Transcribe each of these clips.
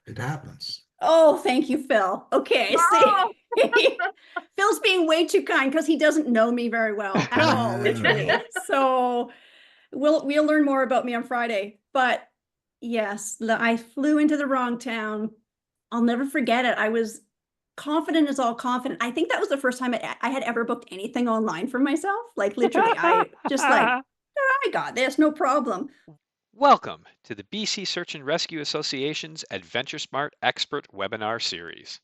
It happens. Oh, thank you, Phil. Okay, Oh, see, Phil's being way too kind because he doesn't know me very well at all, literally. So we'll learn more about me on Friday. But yes, I flew into the wrong town. I'll never forget it. I was confident as all confident. I think that was the first time I had ever booked anything online for myself. Like literally, I just like, I got this, no problem. Welcome to the BC Search and Rescue Association's AdventureSmart Expert Webinar Series.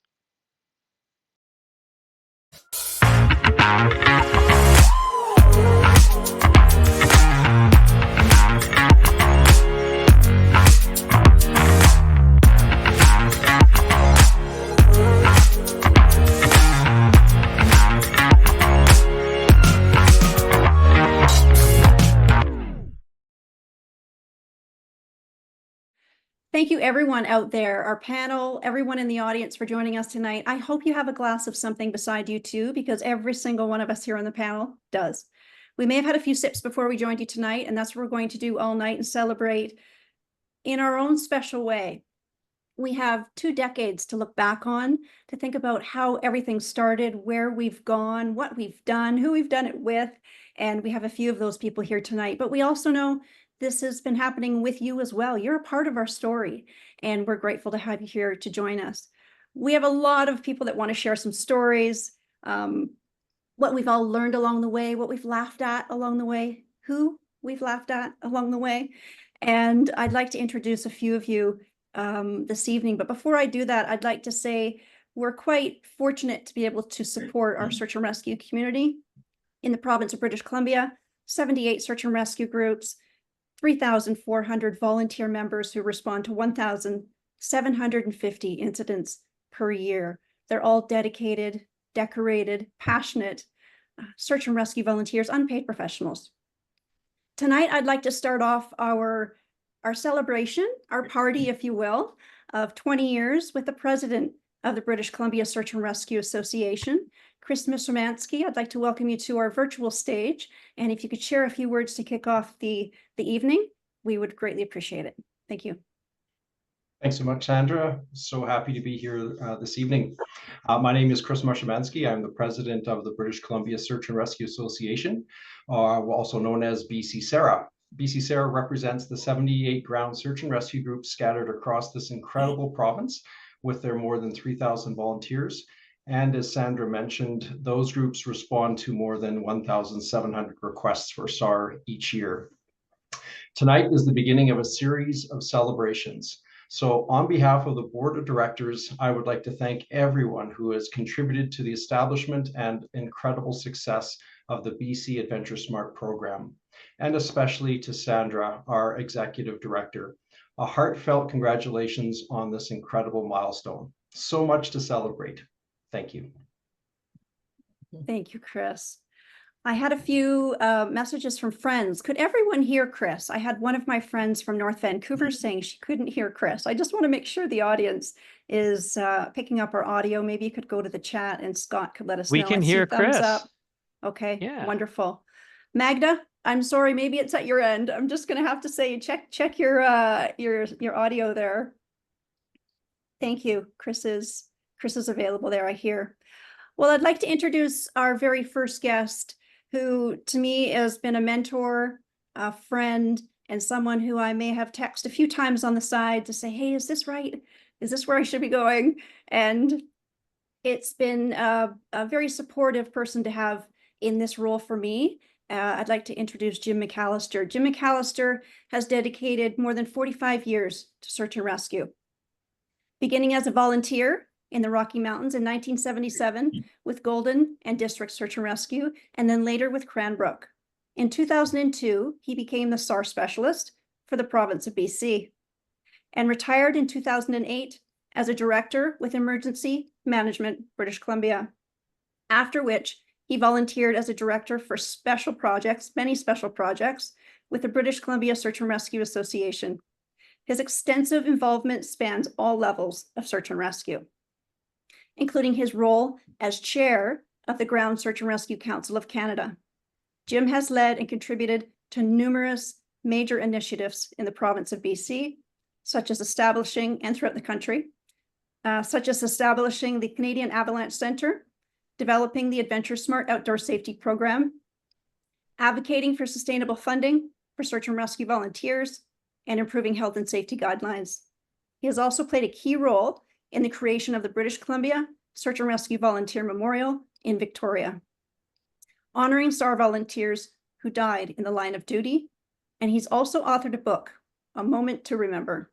Thank you everyone out there, our panel, everyone in the audience for joining us tonight. I hope you have a glass of something beside you too, because every single one of us here on the panel does. We may have had a few sips before we joined you tonight, and that's what we're going to do all night and celebrate in our own special way. We have 2 decades to look back on, to think about how everything started, where we've gone, what we've done, who we've done it with, and we have a few of those people here tonight. But we also know this has been happening with you as well. You're a part of our story, and we're grateful to have you here to join us. We have a lot of people that want to share some stories, what we've all learned along the way, what we've laughed at along the way, who we've laughed at along the way. And I'd like to introduce a few of you this evening. But before I do that, I'd like to say we're quite fortunate to be able to support our search and rescue community in the province of British Columbia, 78 search and rescue groups, 3,400 volunteer members who respond to 1,750 incidents per year. They're all dedicated, decorated, passionate search and rescue volunteers, unpaid professionals. Tonight, I'd like to start off our celebration, our party, if you will, of 20 years with the president of the British Columbia Search and Rescue Association, Chris Szymanski. I'd like to welcome you to our virtual stage. And if you could share a few words to kick off the evening, we would greatly appreciate it. Thank you. Thanks so much, Sandra. So happy to be here this evening. My name is Chris Szymanski. I'm the president of the British Columbia Search and Rescue Association, also known as BC SARA. BC SARA represents the 78 ground search and rescue groups scattered across this incredible province with their more than 3,000 volunteers. And as Sandra mentioned, those groups respond to more than 1,700 requests for SAR each year. Tonight is the beginning of a series of celebrations. So on behalf of the board of directors, I would like to thank everyone who has contributed to the establishment and incredible success of the BC AdventureSmart program, and especially to Sandra, our executive director. A heartfelt congratulations on this incredible milestone. So much to celebrate. Thank you. Thank you, Chris. I had a few messages from friends. Could everyone hear Chris? I had one of my friends from North Vancouver saying she couldn't hear Chris. I just want to make sure the audience is picking up our audio. Maybe you could go to the chat and Scott could let us know. We can hear Chris. Thumbs up. Okay, yeah. Wonderful. Magda, I'm sorry, maybe it's at your end. I'm just going to have to say check your audio there. Thank you. Chris is available there, I hear. Well, I'd like to introduce our very first guest, who to me has been a mentor, a friend, and someone who I may have texted a few times on the side to say, hey, is this right? Is this where I should be going? And it's been a very supportive person to have in this role for me. I'd like to introduce Jim McAllister. Jim McAllister has dedicated more than 45 years to search and rescue. Beginning as a volunteer in the Rocky Mountains in 1977 with Golden and District Search and Rescue, and then later with Cranbrook. In 2002, he became the SAR specialist for the province of BC and retired in 2008 as a director with Emergency Management, British Columbia, after which he volunteered as a director for special projects, many special projects, with the British Columbia Search and Rescue Association. His extensive involvement spans all levels of search and rescue, including his role as chair of the Ground Search and Rescue Council of Canada. Jim has led and contributed to numerous major initiatives in the province of BC, such as establishing and throughout the country, such as establishing the Canadian Avalanche Centre, developing the AdventureSmart outdoor safety program, advocating for sustainable funding for search and rescue volunteers, and improving health and safety guidelines. He has also played a key role in the creation of the British Columbia Search and Rescue Volunteer Memorial in Victoria, honoring SAR volunteers who died in the line of duty. And he's also authored a book, A Moment to Remember.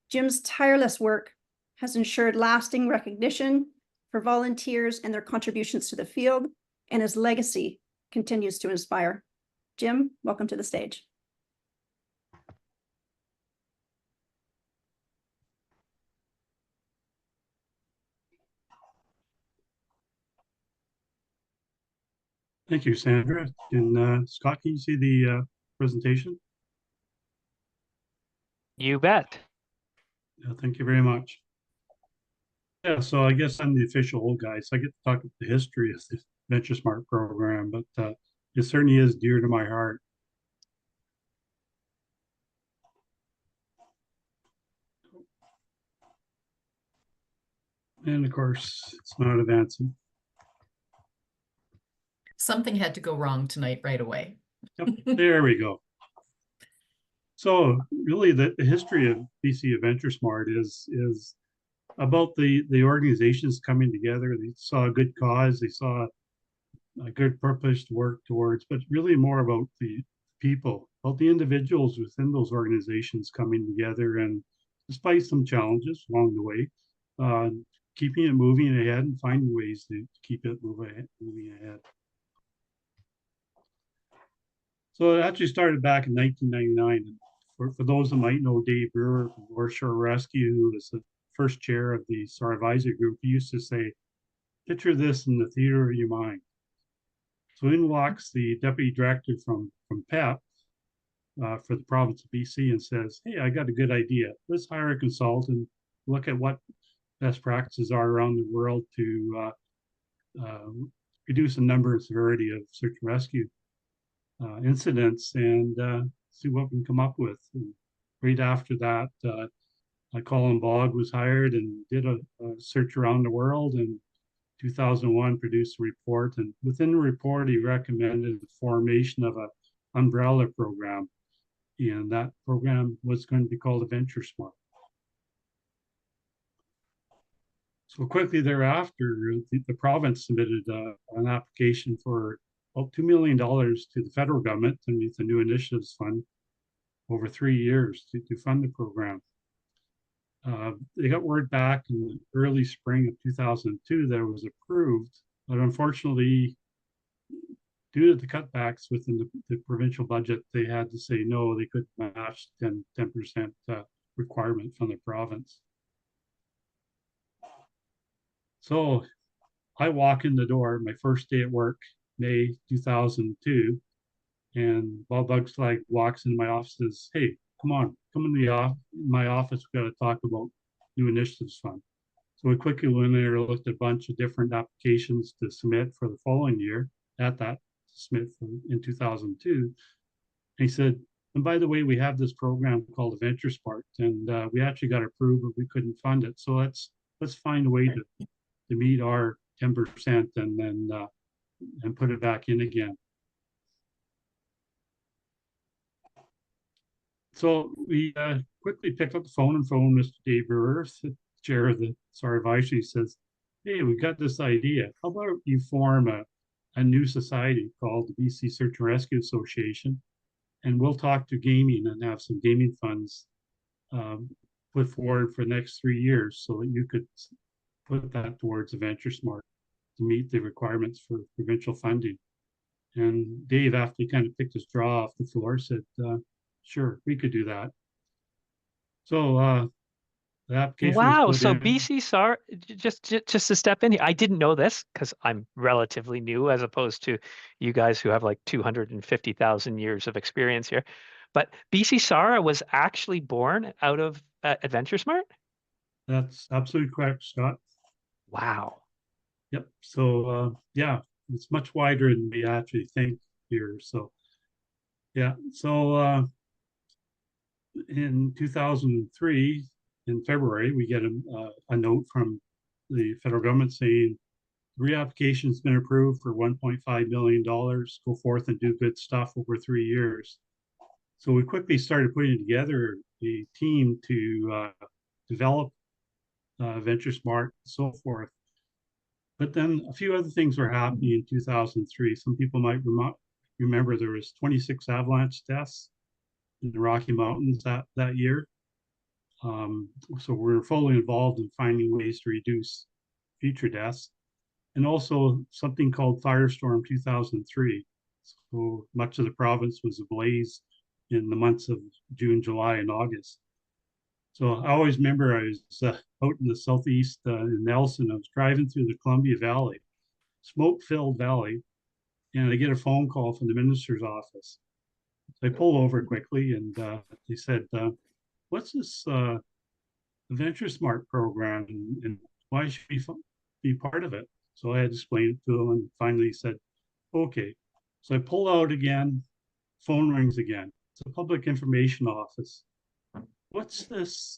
Jim's tireless work has ensured lasting recognition for volunteers and their contributions to the field, and his legacy continues to inspire. Jim, welcome to the stage. Thank you, Sandra. And Scott, can you see the presentation? You bet. Yeah, thank you very much. Yeah, so I guess I'm the official old guy, so I get to talk about the history of the AdventureSmart program, but it certainly is dear to my heart. And of course, it's not advancing. Something had to go wrong tonight right away. Yep, there we go. So really the history of BC AdventureSmart is about the organizations coming together. They saw a good cause, they saw a good purpose to work towards, but really more about the people, about the individuals within those organizations coming together, and despite some challenges along the way, keeping it moving ahead and finding ways to keep it moving ahead. So it actually started back in 1999. For those that might know Dave Brewer from North Shore Rescue, who was the first chair of the SAR advisory group, he used to say, picture this in the theater of your mind. So in walks the deputy director from PEP for the province of BC and says, hey, I got a good idea. Let's hire a consultant, look at what best practices are around the world to reduce the number and severity of search and rescue incidents, and see what we can come up with. And right after that, Colin Bogg was hired and did a search around the world, and 2001 produced a report, and within the report he recommended the formation of an umbrella program, and that program was going to be called AdventureSmart. So quickly thereafter, the province submitted an application for about $2 million to the federal government underneath the New Initiatives Fund over 3 years to fund the program. They got word back in the early spring of 2002 that it was approved, but unfortunately, due to the cutbacks within the provincial budget, they had to say no, they couldn't match 10% requirement from the province. So I walk in the door, my first day at work, May 2002, and Bob Bugslag walks into my office and says, hey, come in my office, we got to talk about New Initiatives Fund. So we quickly went in there, looked at a bunch of different applications to submit for the following year at that submit in 2002. And he said, and by the way, we have this program called AdventureSmart, and we actually got approved, but we couldn't fund it. So let's find a way to meet our 10% and then and put it back in again. So we quickly picked up the phone and phoned Mr. Dave Brewer, the chair of the SAR advisory. Says, hey, we got this idea. How about you form a new society called the BC Search and Rescue Association, and we'll talk to gaming and have some gaming funds put forward for the next 3 years so that you could put that towards AdventureSmart to meet the requirements for provincial funding. And Dave, after he kind of picked his jaw off the floor, said, sure, we could do that. So the application Wow. was put So in. BC SAR, just to step in here, I didn't know this because I'm relatively new as opposed to you guys who have like 250,000 years of experience here. But BC SAR was actually born out of AdventureSmart? That's absolutely correct, Scott. Wow. Yep. So yeah, it's much wider than we actually think here. So yeah. So in 2003, in February, we get a note from the federal government saying reapplication's been approved for $1.5 million. Go forth and do good stuff over 3 years. So we quickly started putting together a team to develop AdventureSmart and so forth. But then a few other things were happening in 2003. Some people might remember there was 26 avalanche deaths in the Rocky Mountains that year. So we're fully involved in finding ways to reduce future deaths. And also something called Firestorm 2003. So much of the province was ablaze in the months of June, July, and August. So I always remember I was out in the southeast in Nelson. I was driving through the Columbia Valley, smoke-filled valley, and I get a phone call from the minister's office. So I pull over quickly, and they said, "What's this AdventureSmart program, and why should we be part of it?" So I had to explain it to them, and finally he said, "Okay." So I pull out again, phone rings again. It's a public information office. What's this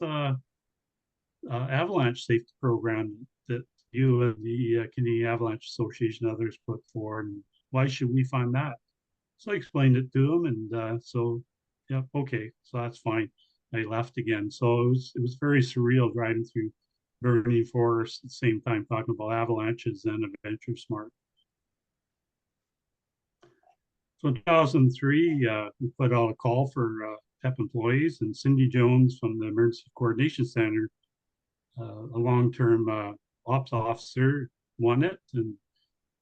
avalanche safety program that you and the Canadian Avalanche Association and others put forward, and why should we fund that? So I explained it to them, and so, yeah, okay, so that's fine. I left again. So it was very surreal driving through burning forest at the same time talking about avalanches and AdventureSmart. So in 2003, we put out a call for PEP employees, and Cindy Jones from the Emergency Coordination Center, a long-term ops officer, won it, and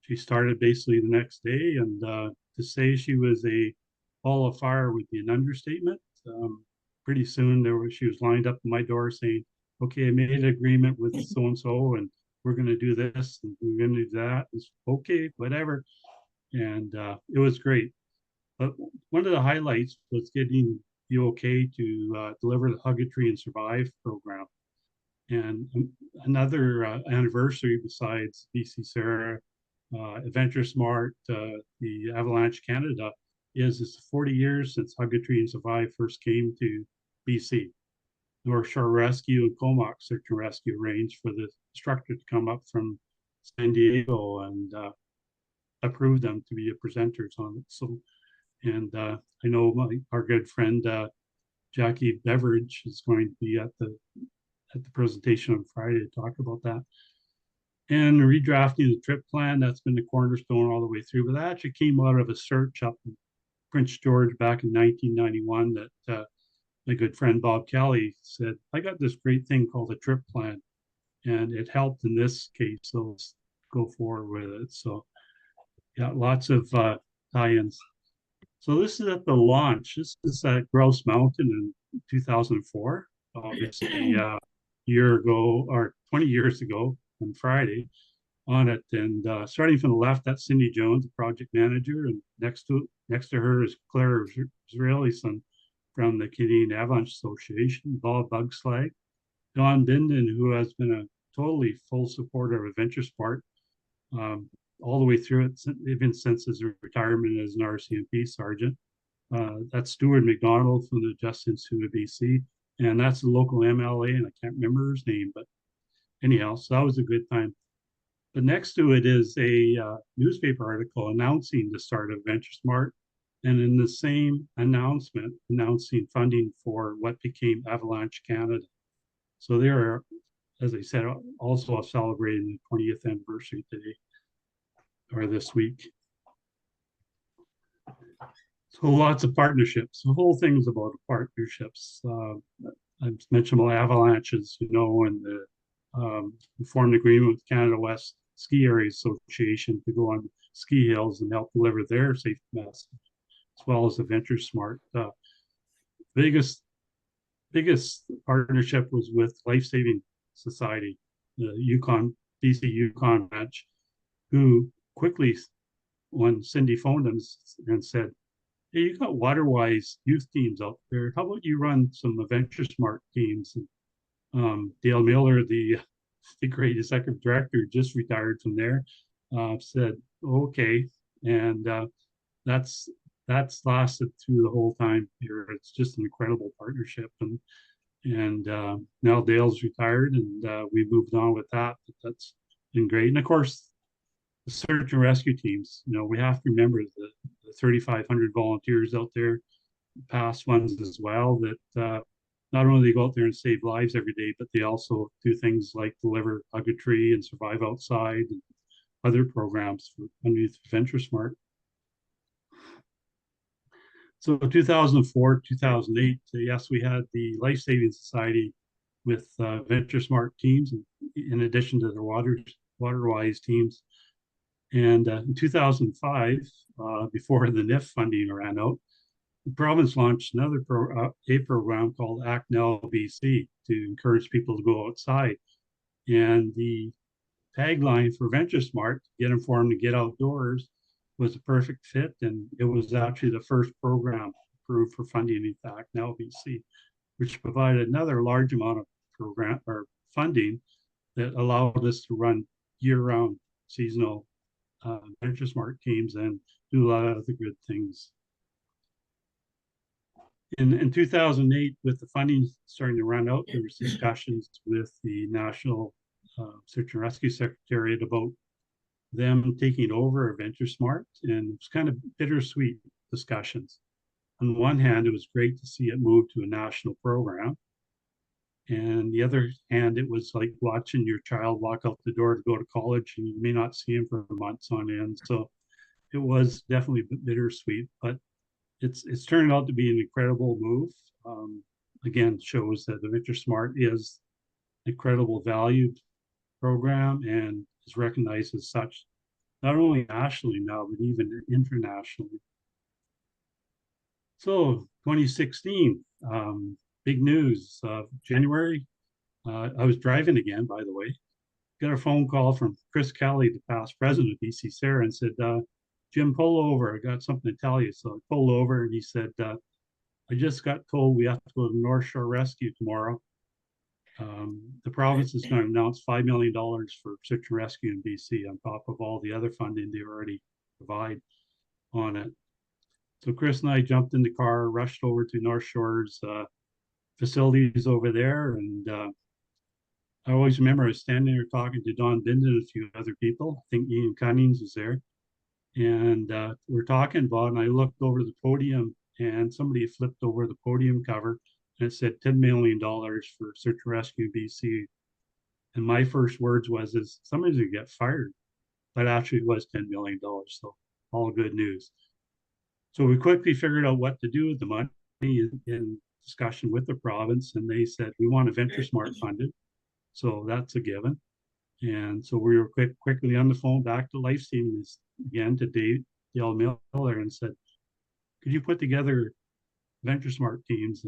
she started basically the next day. And to say she was a ball of fire would be an understatement. Pretty soon she was lined up at my door saying, "Okay, I made an agreement with so and so, and we're going to do this and we're going to do that." It's okay, whatever. And it was great. But one of the highlights was getting the okay to deliver the Hug a Tree and Survive program. And another anniversary besides BC Sarah, AdventureSmart, the Avalanche Canada, it's 40 years since Hug a Tree and Survive first came to BC. North Shore Rescue and Comox Search and Rescue arranged for the instructor to come up from San Diego and approve them to be presenters on it. So, and I know our good friend Jackie Beveridge is going to be at the presentation on Friday to talk about that. And redrafting the trip plan, that's been the cornerstone all the way through. But that actually came out of a search up in Prince George back in 1991 that my good friend Bob Kelly said, "I got this great thing called a trip plan." And it helped in this case, so let's go forward with it. So yeah, lots of tie-ins. So this is at the launch. This is at Grouse Mountain in 2004, obviously a year ago or 20 years ago on Friday on it. And starting from the left, that's Cindy Jones, the project manager, and next to her is Claire Israelison from the Canadian Avalanche Association, Bob Bugslag, Don Binden, who has been a totally full supporter of AdventureSmart all the way through it, even since his retirement as an RCMP sergeant. That's Stuart McDonald from the Justice Institute of BC, and that's the local MLA, and I can't remember his name, but anyhow, so that was a good time. But next to it is a newspaper article announcing the start of AdventureSmart, and in the same announcement, announcing funding for what became Avalanche Canada. So they are, as I said, also celebrating the 20th anniversary today, or this week. So lots of partnerships. The whole thing's about partnerships. I mentioned about avalanches, you know, and we formed an agreement with Canada West Ski Area Association to go on ski hills and help deliver their safety message, as well as AdventureSmart. Biggest partnership was with Life Saving Society, the BC Yukon branch, who quickly, when Cindy phoned them and said, "Hey, you got Waterwise youth teams out there. How about you run some AdventureSmart teams?" And Dale Miller, the great executive director, just retired from there, said, "Okay," and that's that's lasted through the whole time here. It's just an incredible partnership, and now Dale's retired, and we moved on with that. But that's been great. And of course, the search and rescue teams. We have to remember the 3,500 volunteers out there, past ones as well, that not only they go out there and save lives every day, but they also do things like deliver Hug a Tree and Survive Outside and other programs for underneath AdventureSmart. So 2004, 2008, yes, we had the Life Saving Society with AdventureSmart teams, in addition to the WaterWise teams. And in 2005, before the NIF funding ran out, the province launched another program called Act Now BC to encourage people to go outside. And the tagline for AdventureSmart, get informed and get outdoors, was a perfect fit. And it was actually the first program approved for funding in Act Now BC, which provided another large amount of program or funding that allowed us to run year-round seasonal AdventureSmart teams and do a lot of other good things. In 2008, with the funding starting to run out, there was discussions with the National Search and Rescue Secretariat about them taking over AdventureSmart, and it was kind of bittersweet discussions. On the one hand, it was great to see it move to a national program. And the other hand, it was like watching your child walk out the door to go to college, and you may not see him for months on end. So it was definitely bittersweet, but it's turned out to be an incredible move. Again, shows that AdventureSmart is an incredible valued program and is recognized as such, not only nationally now, but even internationally. So 2016, big news, January, I was driving again, by the way, got a phone call from Chris Kelly, the past president of BC Sarah, and said, Jim, pull over. I got something to tell you. So I pulled over, and he said, I just got told we have to go to North Shore Rescue tomorrow. The province is going to announce $5 million for search and rescue in BC on top of all the other funding they already provide on it. So Chris and I jumped in the car, rushed over to North Shore's facilities over there. And I always remember I was standing there talking to Don Binden and a few other people. I think Ian Cunnings was there. And we're talking about it, and I looked over the podium, and somebody flipped over the podium cover, and it said $10 million for search and rescue BC. And my first words is somebody's gonna get fired. But actually it was $10 million, so all good news. So we quickly figured out what to do with the money in discussion with the province, and they said, we want AdventureSmart funded. So that's a given. And so we were quickly on the phone back to Life Saving again to Dale Miller, and said, could you put together AdventureSmart teams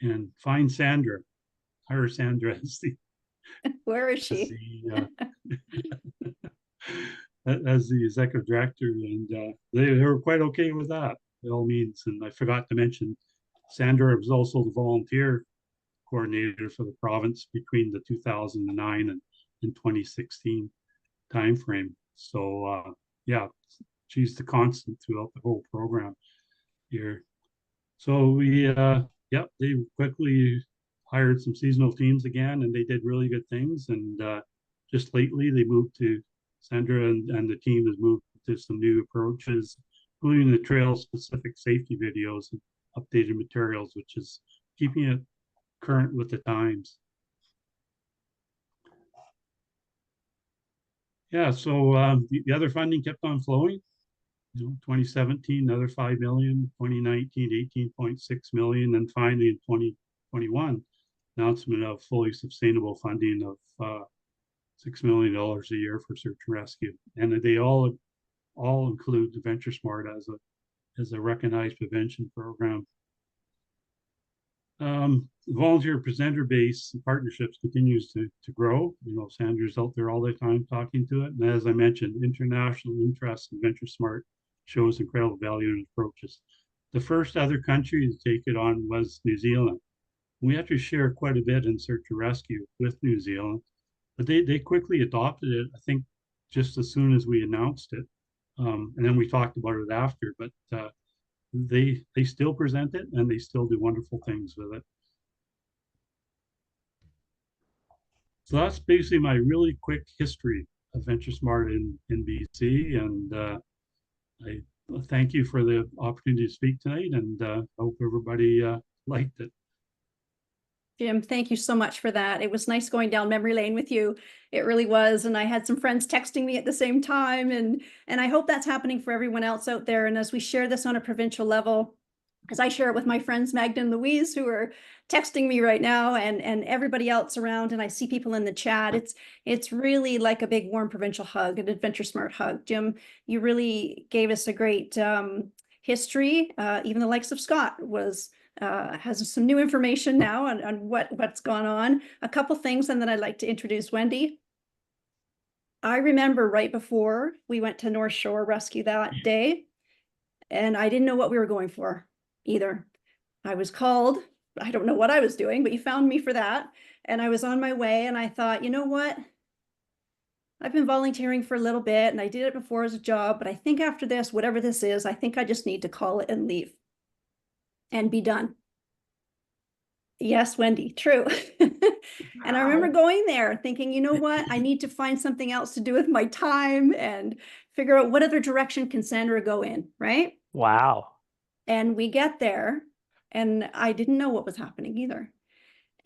and find Sandra, hire Sandra as the Where is she? As the executive director, and they were quite okay with that by all means. And I forgot to mention, Sandra was also the volunteer coordinator for the province between the 2009 and 2016 timeframe. So yeah, she's the constant throughout the whole program here. So we they quickly hired some seasonal teams again, and they did really good things. And just lately they moved to Sandra and the team has moved to some new approaches, including the trail specific safety videos and updated materials, which is keeping it current with the times. Yeah, so the other funding kept on flowing. 2017, another 5 million, 2019, 18.6 million, and finally in 2021, announcement of fully sustainable funding of $6 million a year for search and rescue. And they all include AdventureSmart as a recognized prevention program. Volunteer presenter base and partnerships continues to grow. Sandra's out there all the time talking to it. And as I mentioned, international interest in AdventureSmart shows incredible value in approaches. The first other country to take it on was New Zealand. We have to share quite a bit in search and rescue with New Zealand, but they quickly adopted it, I think, just as soon as we announced it. And then we talked about it after, but they still present it and they still do wonderful things with it. So that's basically my really quick history of AdventureSmart in BC. And I thank you for the opportunity to speak tonight, and hope everybody liked it. Jim, thank you so much for that. It was nice going down memory lane with you. It really was. And I had some friends texting me at the same time. And I hope that's happening for everyone else out there. And as we share this on a provincial level, as I share it with my friends Magda and Louise, who are texting me right now, and everybody else around, and I see people in the chat, it's really like a big warm provincial hug, an AdventureSmart hug. Jim, you really gave us a great history. Even the likes of Scott has some new information now on what's gone on. A couple things, and then I'd like to introduce Wendy. I remember right before we went to North Shore Rescue that day, and I didn't know what we were going for either. I was called. I don't know what I was doing, but you found me for that. And I was on my way, and I thought, you know what? I've been volunteering for a little bit, and I did it before as a job, but I think after this, whatever this is, I think I just need to call it and leave and be done. Yes, Wendy, true. And I remember going there thinking, you know what? I need to find something else to do with my time and figure out what other direction can Sandra go in, right? Wow. And we get there, and I didn't know what was happening either.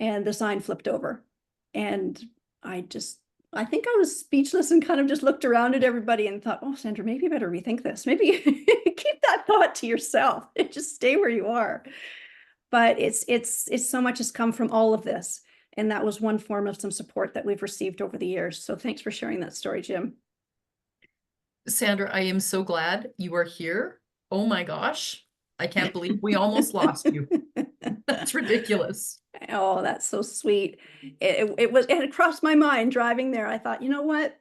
And the sign flipped over. And I think I was speechless and kind of just looked around at everybody and thought, oh, Sandra, maybe you better rethink this. Maybe keep that thought to yourself and just stay where you are. But it's so much has come from all of this. And that was one form of some support that we've received over the years. So thanks for sharing that story, Jim. Sandra, I am so glad you are here. Oh my gosh. I can't believe we almost lost you. That's ridiculous. Oh, that's so sweet. It had crossed my mind driving there. I thought, you know what?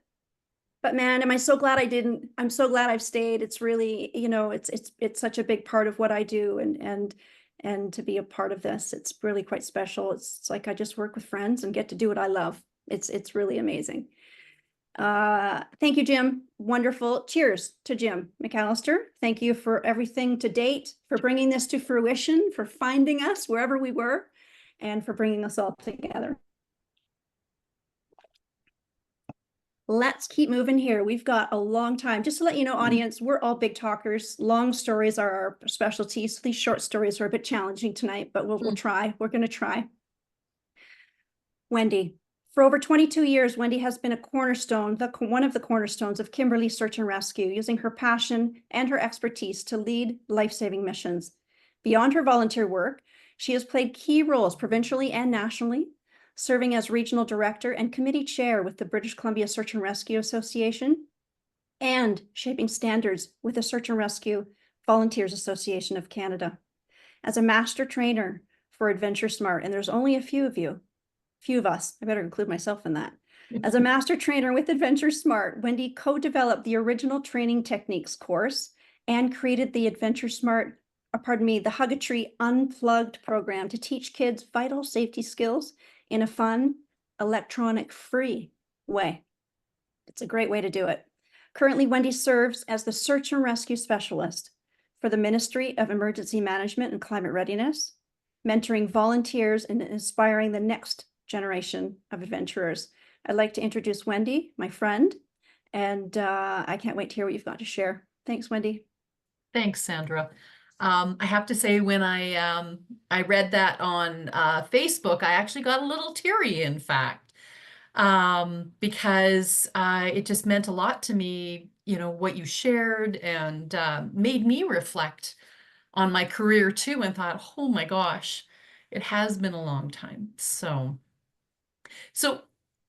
But man, am I so glad I didn't. I'm so glad I've stayed. It's really, it's such a big part of what I do, and to be a part of this, it's really quite special. It's like I just work with friends and get to do what I love. It's really amazing. Thank you, Jim. Wonderful. Cheers to Jim McAllister. Thank you for everything to date, for bringing this to fruition, for finding us wherever we were, and for bringing us all together. Let's keep moving here. We've got a long time. Just to let you know, audience, we're all big talkers. Long stories are our specialty. So these short stories are a bit challenging tonight, but we'll try. We're going to try. Wendy. For over 22 years, Wendy has been a cornerstone, one of the cornerstones of Kimberley Search and Rescue, using her passion and her expertise to lead life-saving missions. Beyond her volunteer work, she has played key roles provincially and nationally, serving as regional director and committee chair with the British Columbia Search and Rescue Association, and shaping standards with the Search and Rescue Volunteers Association of Canada. As a master trainer for AdventureSmart, and there's only a few of us, I better include myself in that. As a master trainer with AdventureSmart, Wendy co-developed the original training techniques course and created the the Hug a Tree Unplugged program to teach kids vital safety skills in a fun, electronic-free way. It's a great way to do it. Currently, Wendy serves as the Search and Rescue Specialist for the Ministry of Emergency Management and Climate Readiness, mentoring volunteers and inspiring the next generation of adventurers. I'd like to introduce Wendy, my friend, and I can't wait to hear what you've got to share. Thanks, Wendy. Thanks, Sandra. I have to say, when I read that on Facebook, I actually got a little teary, in fact, because it just meant a lot to me, what you shared, and made me reflect on my career too, and thought, oh my gosh, it has been a long time. So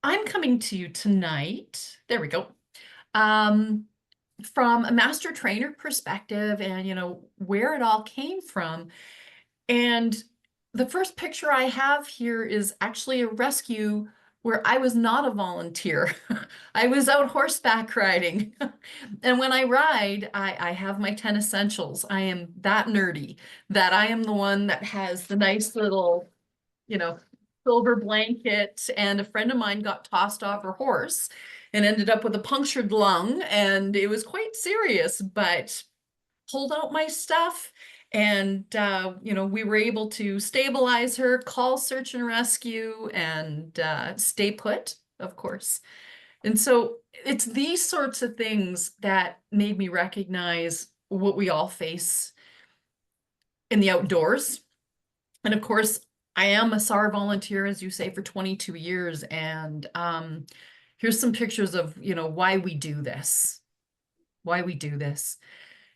I'm coming to you tonight. There we go. From a master trainer perspective, and where it all came from. And the first picture I have here is actually a rescue where I was not a volunteer. I was out horseback riding. And when I ride, I have my 10 essentials. I am that nerdy that I am the one that has the nice little, silver blanket. And a friend of mine got tossed off her horse and ended up with a punctured lung, and it was quite serious, but pulled out my stuff And, you know, we were able to stabilize her, call search and rescue, and stay put, of course. And so it's these sorts of things that made me recognize what we all face in the outdoors. And of course, I am a SAR volunteer, as you say, for 22 years. And here's some pictures of, you know, why we do this.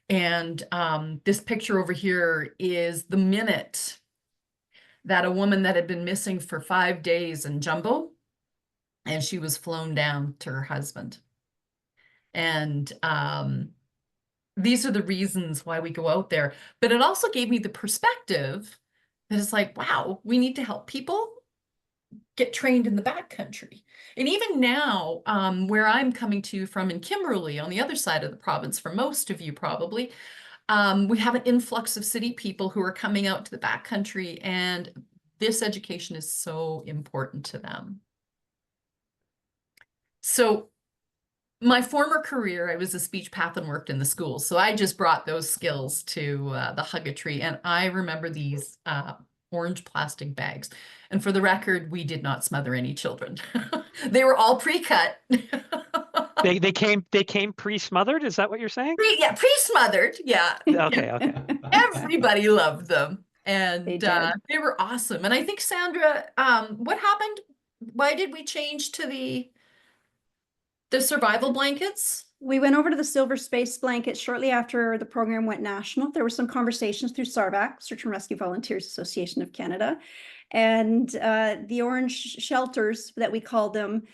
And this picture over here is the minute that a woman that had been missing for 5 days in Jumbo, and she was flown down to her husband. And these are the reasons why we go out there. But it also gave me the perspective that it's like, wow, we need to help people get trained in the backcountry. And even now, where I'm coming to you from in Kimberley, on the other side of the province, for most of you probably, we have an influx of city people who are coming out to the backcountry, and this education is so important to them. So my former career, I was a speech path and worked in the schools. So I just brought those skills to the Hug-a-Tree. And I remember these orange plastic bags. And for the record, we did not smother any children. They were all pre-cut. They came pre-smothered. Is that what you're saying? Pre-smothered. Yeah. Okay. Everybody loved them. And They did. they were awesome. And I think, Sandra, what happened? Why did we change to the survival blankets? We went over to the silver space blanket shortly after the program went national. There were some conversations through SARVAC, Search and Rescue Volunteers Association of Canada, and the orange shelters that we called them,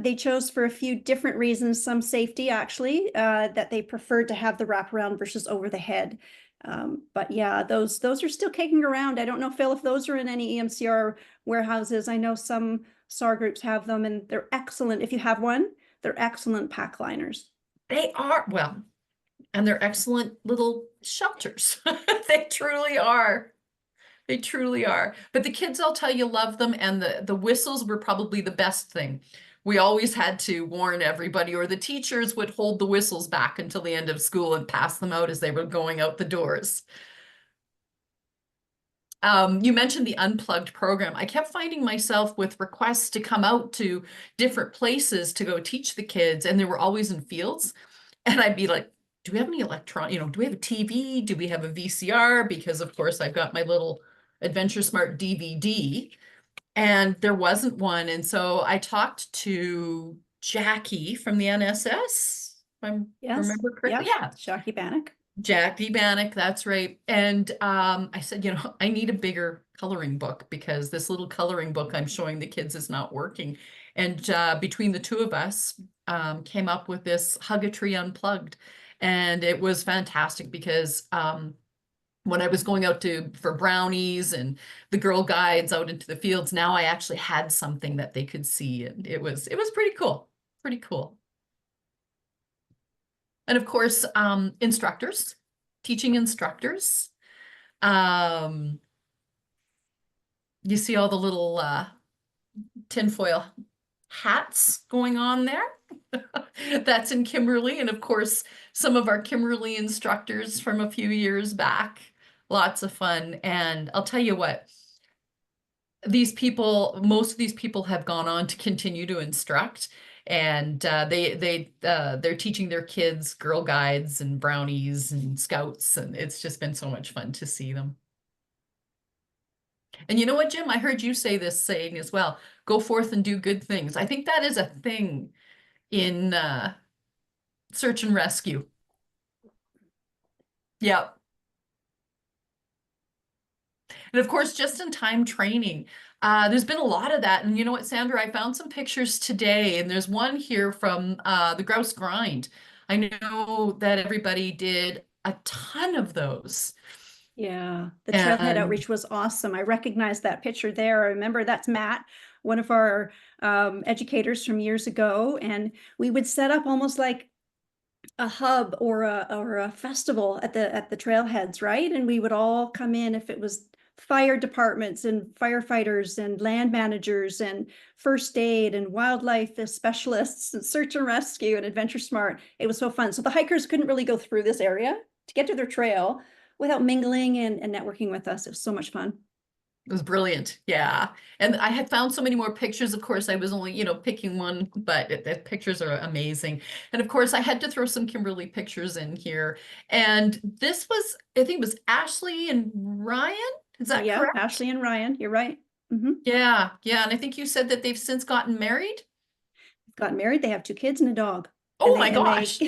they chose for a few different reasons, some safety actually, that they preferred to have the wraparound versus over the head. But yeah, those are still kicking around. I don't know, Phil, if those are in any EMCR warehouses. I know some SAR groups have them, and they're excellent. If you have one, they're excellent pack liners. They are, well, and they're excellent little shelters. They truly are. They truly are. But the kids, I'll tell you, love them. And the whistles were probably the best thing. We always had to warn everybody, or the teachers would hold the whistles back until the end of school and pass them out as they were going out the doors. You mentioned the unplugged program. I kept finding myself with requests to come out to different places to go teach the kids, and they were always in fields. And I'd be like, do we have any electron, you know, do we have a TV? Do we have a VCR? Because of course I've got my little AdventureSmart DVD, and there wasn't one. And so I talked to Jackie from the NSS, if I remember correctly. Yeah. Jackie Bannock. Jackie Bannock, that's right. And I said, you know, I need a bigger coloring book, because this little coloring book I'm showing the kids is not working. And between the two of us, came up with this Hug-a-Tree Unplugged. And it was fantastic, because when I was going out for brownies and the Girl Guides out into the fields, now I actually had something that they could see. And it was pretty cool. Pretty cool. And of course, instructors, teaching instructors. You see all the little tinfoil hats going on there. That's in Kimberley. And of course, some of our Kimberley instructors from a few years back. Lots of fun. And I'll tell you what, most of these people have gone on to continue to instruct. And they're teaching their kids Girl Guides and brownies and scouts, and it's just been so much fun to see them. And you know what, Jim? I heard you say this saying as well, go forth and do good things. I think that is a thing in search and rescue. Yep. And of course, just-in-time training. There's been a lot of that. And you know what, Sandra, I found some pictures today, and there's one here from the Grouse Grind. I know that everybody did a ton of those. Yeah, the trailhead outreach was awesome. I recognize that picture there. I remember that's Matt, one of our educators from years ago. And we would set up almost like a hub or a festival at the trailheads, right? And we would all come in, if it was fire departments and firefighters and land managers and first aid and wildlife specialists and search and rescue and AdventureSmart. It was so fun. So the hikers couldn't really go through this area to get to their trail, without mingling and networking with us. It was so much fun. It was brilliant. Yeah. And I had found so many more pictures. Of course, I was only, picking one, but the pictures are amazing. And of course, I had to throw some Kimberly pictures in here. And this was, I think it was Ashley and Ryan. Is that Yeah, correct? Ashley and Ryan, you're right. Yeah. Yeah. And I think you said that they've since gotten married. Got married. They have 2 kids and a dog. Oh And my gosh.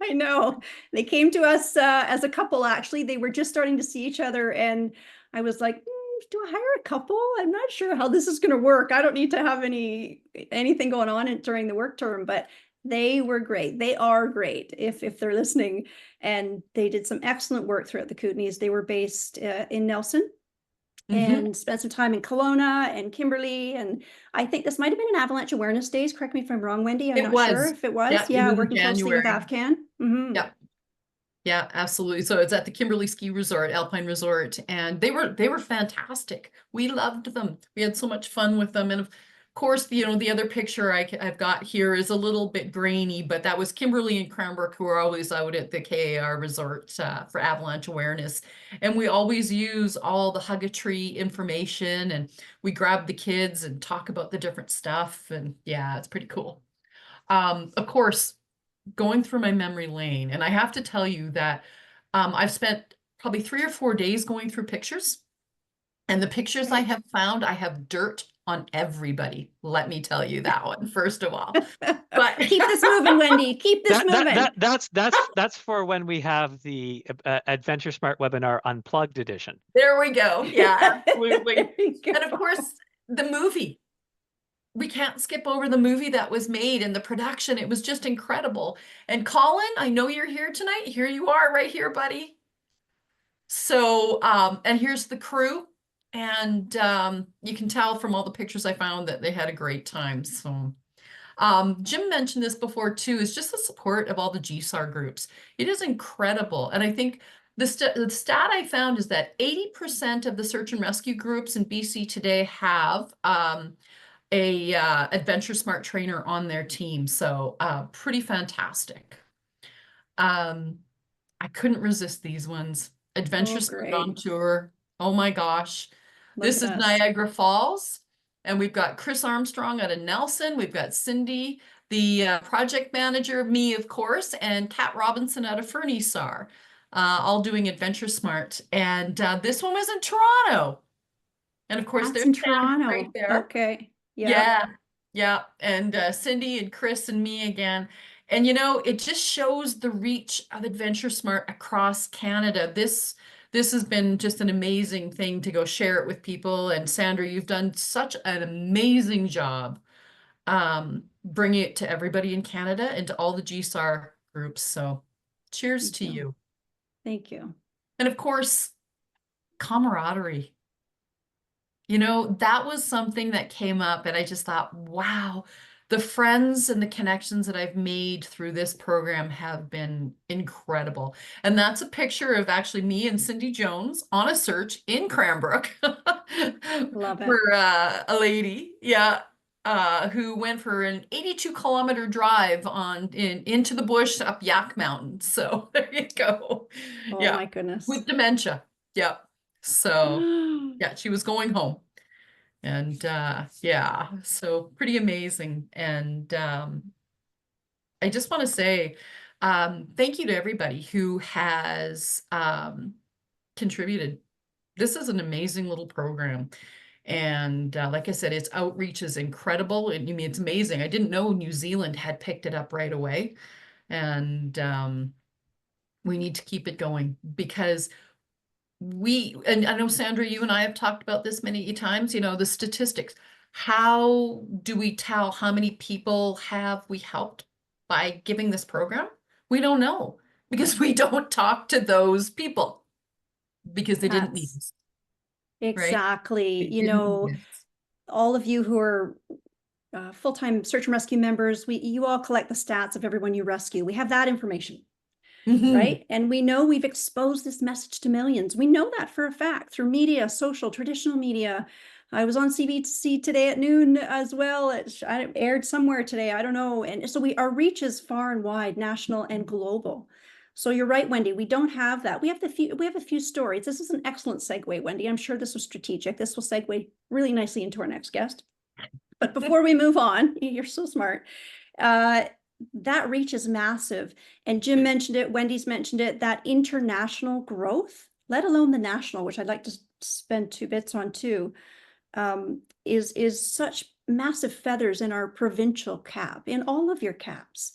I know. They came to us as a couple, actually. They were just starting to see each other. And I was like, do I hire a couple? I'm not sure how this is going to work. I don't need to have anything going on during the work term, but they were great. They are great if they're listening. And they did some excellent work throughout the Kootenays. They were based in Nelson. And spent some time in Kelowna and Kimberley. And I think this might have been an Avalanche Awareness Days. Correct me if I'm wrong, Wendy. I'm It not sure was. if it was. Yeah, it Yeah, was in working closely with January. AvCan. Yeah. Yeah, absolutely. So it's at the Kimberley Ski Resort, Alpine Resort, and they were fantastic. We loved them. We had so much fun with them. And of course, the other picture I've got here is a little bit grainy, but that was Kimberly and Cranbrook, who are always out at the KAR Resort for avalanche awareness. And we always use all the Hug-a-Tree information, and we grab the kids and talk about the different stuff. And yeah, it's pretty cool. Of course, going through my memory lane, and I have to tell you that I've spent probably 3 or 4 days going through pictures, and the pictures I have found, I have dirt on everybody. Let me tell you that one, first of all. But Keep this moving, Wendy. Keep this moving. That's for when we have the AdventureSmart webinar Unplugged edition. There we go. Yeah, absolutely. There you go. And of course, the movie. We can't skip over the movie that was made and the production. It was just incredible. And Colin, I know you're here tonight. Here you are right here, buddy. So, and here's the crew. And you can tell from all the pictures I found that they had a great time. So, Jim mentioned this before too, is just the support of all the GSAR groups. It is incredible. And I think the stat I found is that 80% of the search and rescue groups in BC today have a AdventureSmart trainer on their team. So pretty fantastic. I couldn't resist these ones. AdventureSmart on tour. Oh my gosh. This is Niagara Falls. And we've got Chris Armstrong out of Nelson. We've got Cindy, the project manager, me, of course, and Kat Robinson out of Fernisar, all doing AdventureSmart. And this one was in Toronto. And of course, That's there's in Sandra Toronto. right there. Okay. Yeah. Yeah. And Cindy and Chris and me again. And it just shows the reach of AdventureSmart across Canada. This has been just an amazing thing to go share it with people. And Sandra, you've done such an amazing job bringing it to everybody in Canada and to all the GSAR groups. So cheers to you. Thank you. And of course, camaraderie. That was something that came up, and I just thought, wow, the friends and the connections that I've made through this program have been incredible. And that's a picture of actually me and Cindy Jones on a search in Cranbrook. Love it. For a lady, who went for an 82-kilometer drive into the bush up Yak Mountain. So there you go. Oh my goodness. With dementia. Yeah. So yeah, she was going home. And so pretty amazing. And I just want to say thank you to everybody who has contributed. This is an amazing little program. And like I said, its outreach is incredible. And I mean, it's amazing. I didn't know New Zealand had picked it up right away. And we need to keep it going, because and I know, Sandra, you and I have talked about this many times, the statistics. How do we tell how many people have we helped by giving this program? We don't know, because we don't talk to those people because they didn't need us. Exactly. Right? All of you who are full-time search and rescue members, you all collect the stats of everyone you rescue. We have that information. Right. And we know we've exposed this message to millions. We know that for a fact through media, social, traditional media. I was on CBC today at noon as well. It aired somewhere today. I don't know. And so our reach is far and wide, national and global. So you're right, Wendy, we don't have that. We have a few stories. This is an excellent segue, Wendy. I'm sure this was strategic. This will segue really nicely into our next guest. But before we move on, you're so smart. That reach is massive. And Jim mentioned it, Wendy's mentioned it, that international growth, let alone the national, which I'd like to spend 2 bits on too, is such massive feathers in our provincial cap, in all of your caps,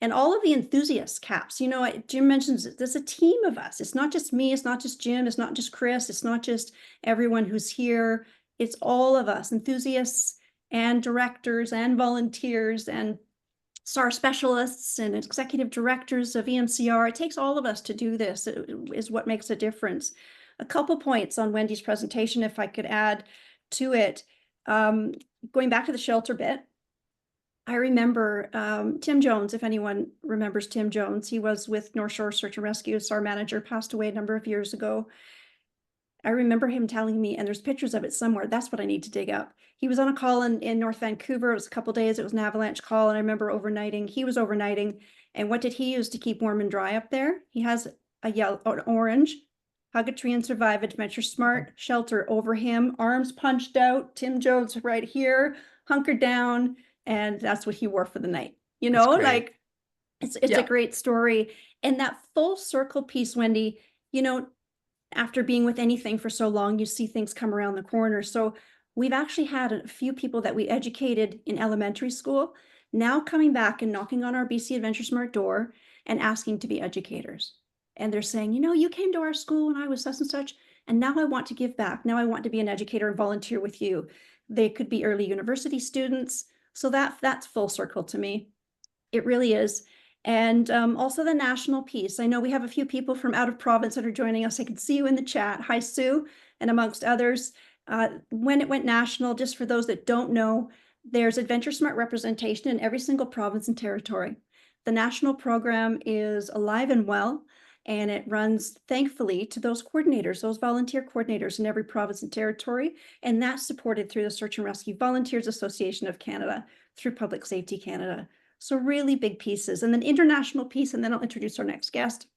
and all of the enthusiast caps. You know, Jim mentions it, there's a team of us. It's not just me, it's not just Jim, it's not just Chris, it's not just everyone who's here. It's all of us, enthusiasts and directors and volunteers and SAR specialists and executive directors of EMCR. It takes all of us to do this. It is what makes a difference. A couple points on Wendy's presentation, if I could add to it. Going back to the shelter bit, I remember Tim Jones, if anyone remembers Tim Jones, he was with North Shore Search and Rescue, SAR manager, passed away a number of years ago. I remember him telling me, and there's pictures of it somewhere, that's what I need to dig up. He was on a call in North Vancouver. It was a couple days. It was an avalanche call. And I remember overnighting. He was overnighting. And what did he use to keep warm and dry up there? He has a yellow, an orange, Hug a Tree and Survive AdventureSmart shelter over him, arms punched out, Tim Jones right here, hunkered down. And that's what he wore for the night. You know, like it's a great story. And that full circle piece, Wendy, you know, after being with anything for so long, you see things come around the corner. So we've actually had a few people that we educated in elementary school now coming back and knocking on our BC AdventureSmart door and asking to be educators. And they're saying, you know, you came to our school when I was such and such, and now I want to give back. Now I want to be an educator and volunteer with you. They could be early university students. So that's full circle to me. It really is. And also the national piece. I know we have a few people from out of province that are joining us. I can see you in the chat. Hi, Sue, and amongst others. When it went national, just for those that don't know, there's AdventureSmart representation in every single province and territory. The national program is alive and well, and it runs, thankfully, to those coordinators, those volunteer coordinators in every province and territory. And that's supported through the Search and Rescue Volunteers Association of Canada, through Public Safety Canada. So really big pieces. And then international piece, and then I'll introduce our next guest.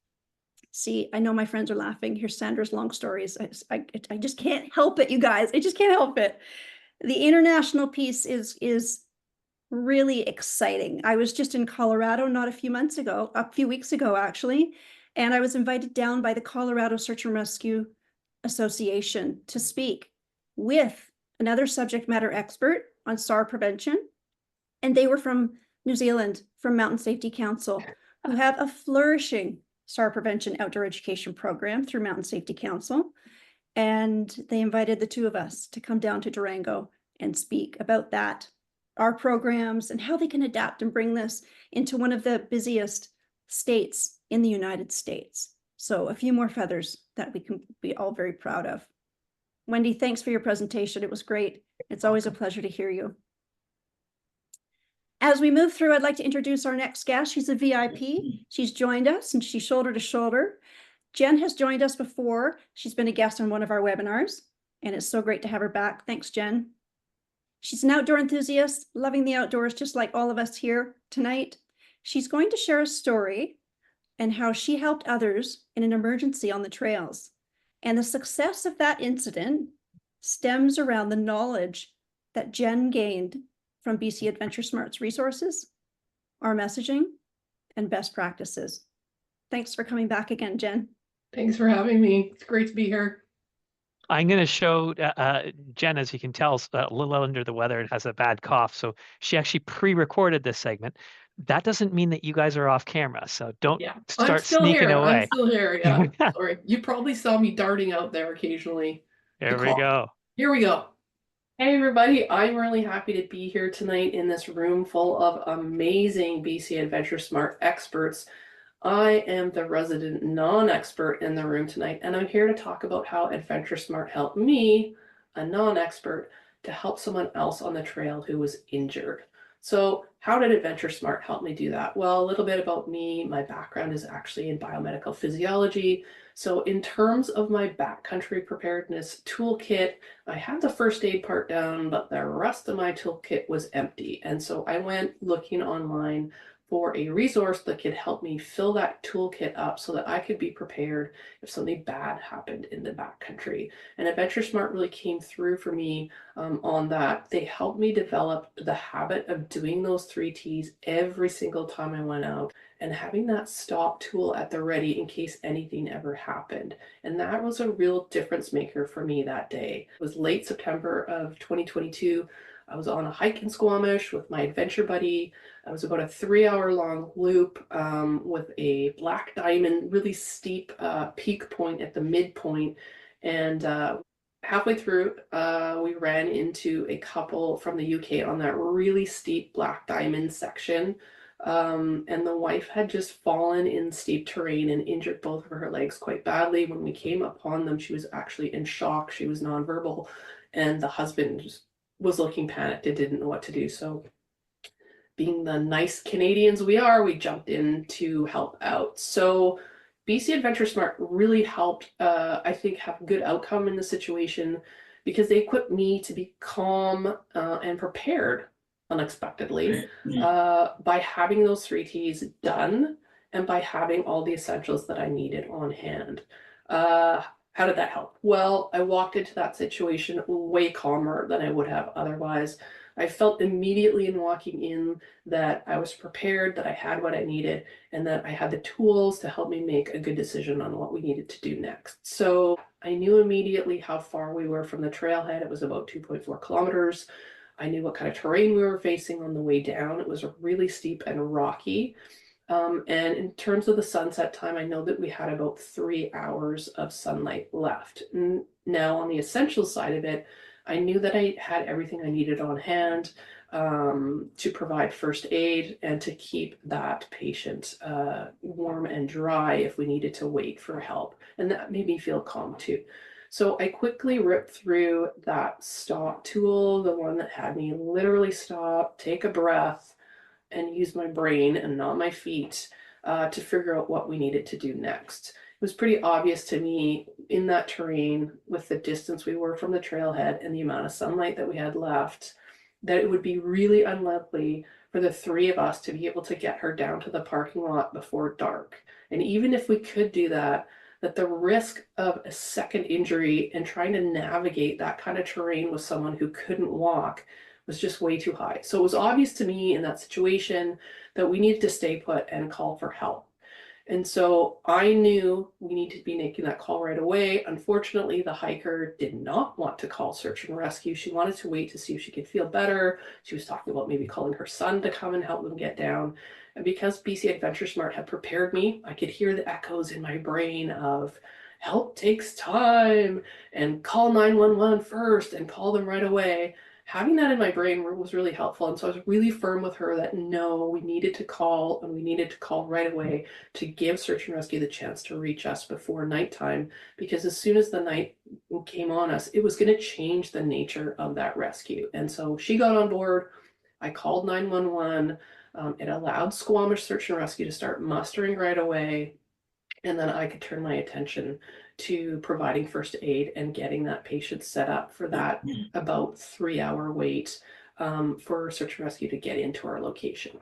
See, I know my friends are laughing. Here's Sandra's long stories. I just can't help it, you guys. I just can't help it. The international piece is really exciting. I was just in Colorado not a few weeks ago, actually, and I was invited down by the Colorado Search and Rescue Association to speak with another subject matter expert on SAR prevention. And they were from New Zealand, from Mountain Safety Council, who have a flourishing SAR prevention outdoor education program through Mountain Safety Council. And they invited the two of us to come down to Durango and speak about that, our programs, and how they can adapt and bring this into one of the busiest states in the United States. So a few more feathers that we can be all very proud of. Wendy, thanks for your presentation. It was great. It's always a pleasure to hear you. As we move through, I'd like to introduce our next guest. She's a VIP. She's joined us and she's shoulder to shoulder. Jen has joined us before. She's been a guest on one of our webinars, and it's so great to have her back. Thanks, Jen. She's an outdoor enthusiast, loving the outdoors, just like all of us here tonight. She's going to share a story and how she helped others in an emergency on the trails. And the success of that incident stems around the knowledge that Jen gained from BC AdventureSmart's resources, our messaging, and best practices. Thanks for coming back again, Jen. Thanks for having me. It's great to be here. I'm going to show Jen, as you can tell, is a little under the weather and has a bad cough. So she actually pre-recorded this segment. That doesn't mean that you guys are off camera. So don't start sneaking away. I'm still here. Yeah. Sorry. You probably saw me darting out there occasionally. There we go. Here we go. Hey, everybody. I'm really happy to be here tonight in this room full of amazing BC AdventureSmart experts. I am the resident non-expert in the room tonight, and I'm here to talk about how AdventureSmart helped me, a non-expert, to help someone else on the trail who was injured. So how did AdventureSmart help me do that? Well, a little bit about me. My background is actually in biomedical physiology. So in terms of my backcountry preparedness toolkit, I had the first aid part down, but the rest of my toolkit was empty. And so I went looking online for a resource that could help me fill that toolkit up so that I could be prepared if something bad happened in the backcountry. And AdventureSmart really came through for me on that. They helped me develop the habit of doing those 3 T's every single time I went out and having that stop tool at the ready in case anything ever happened. And that was a real difference maker for me that day. It was late September of 2022. I was on a hike in Squamish with my adventure buddy. It was about a 3-hour long loop with a black diamond, really steep peak point at the midpoint. And halfway through, we ran into a couple from the UK on that really steep black diamond section. And the wife had just fallen in steep terrain and injured both of her legs quite badly. When we came upon them, she was actually in shock. She was nonverbal, and the husband just was looking panicked and didn't know what to do. So being the nice Canadians we are, we jumped in to help out. So BC AdventureSmart really helped, I think, have a good outcome in the situation because they equipped me to be calm and prepared unexpectedly by having those 3 T's done and by having all the essentials that I needed on hand. How did that help? Well, I walked into that situation way calmer than I would have otherwise. I felt immediately in walking in that I was prepared, that I had what I needed, and that I had the tools to help me make a good decision on what we needed to do next. So I knew immediately how far we were from the trailhead. It was about 2.4 kilometers. I knew what kind of terrain we were facing on the way down. It was really steep and rocky. And in terms of the sunset time, I know that we had about 3 hours of sunlight left. Now, on the essential side of it, I knew that I had everything I needed on hand to provide first aid and to keep that patient warm and dry if we needed to wait for help. And that made me feel calm too. So I quickly ripped through that stop tool, the one that had me literally stop, take a breath, and use my brain and not my feet to figure out what we needed to do next. It was pretty obvious to me in that terrain with the distance we were from the trailhead and the amount of sunlight that we had left that it would be really unlikely for the 3 of us to be able to get her down to the parking lot before dark. And even if we could do that, that the risk of a second injury and trying to navigate that kind of terrain with someone who couldn't walk was just way too high. So it was obvious to me in that situation that we needed to stay put and call for help. And so I knew we needed to be making that call right away. Unfortunately, the hiker did not want to call search and rescue. She wanted to wait to see if she could feel better. She was talking about maybe calling her son to come and help them get down. And because BC AdventureSmart had prepared me, I could hear the echoes in my brain of help takes time and call 911 first and call them right away. Having that in my brain was really helpful. And so I was really firm with her that no, we needed to call and we needed to call right away to give search and rescue the chance to reach us before nighttime. Because as soon as the night came on us, it was going to change the nature of that rescue. And so she got on board. I called 911. It allowed Squamish Search and Rescue to start mustering right away. And then I could turn my attention to providing first aid and getting that patient set up for that about 3-hour wait for search and rescue to get into our location.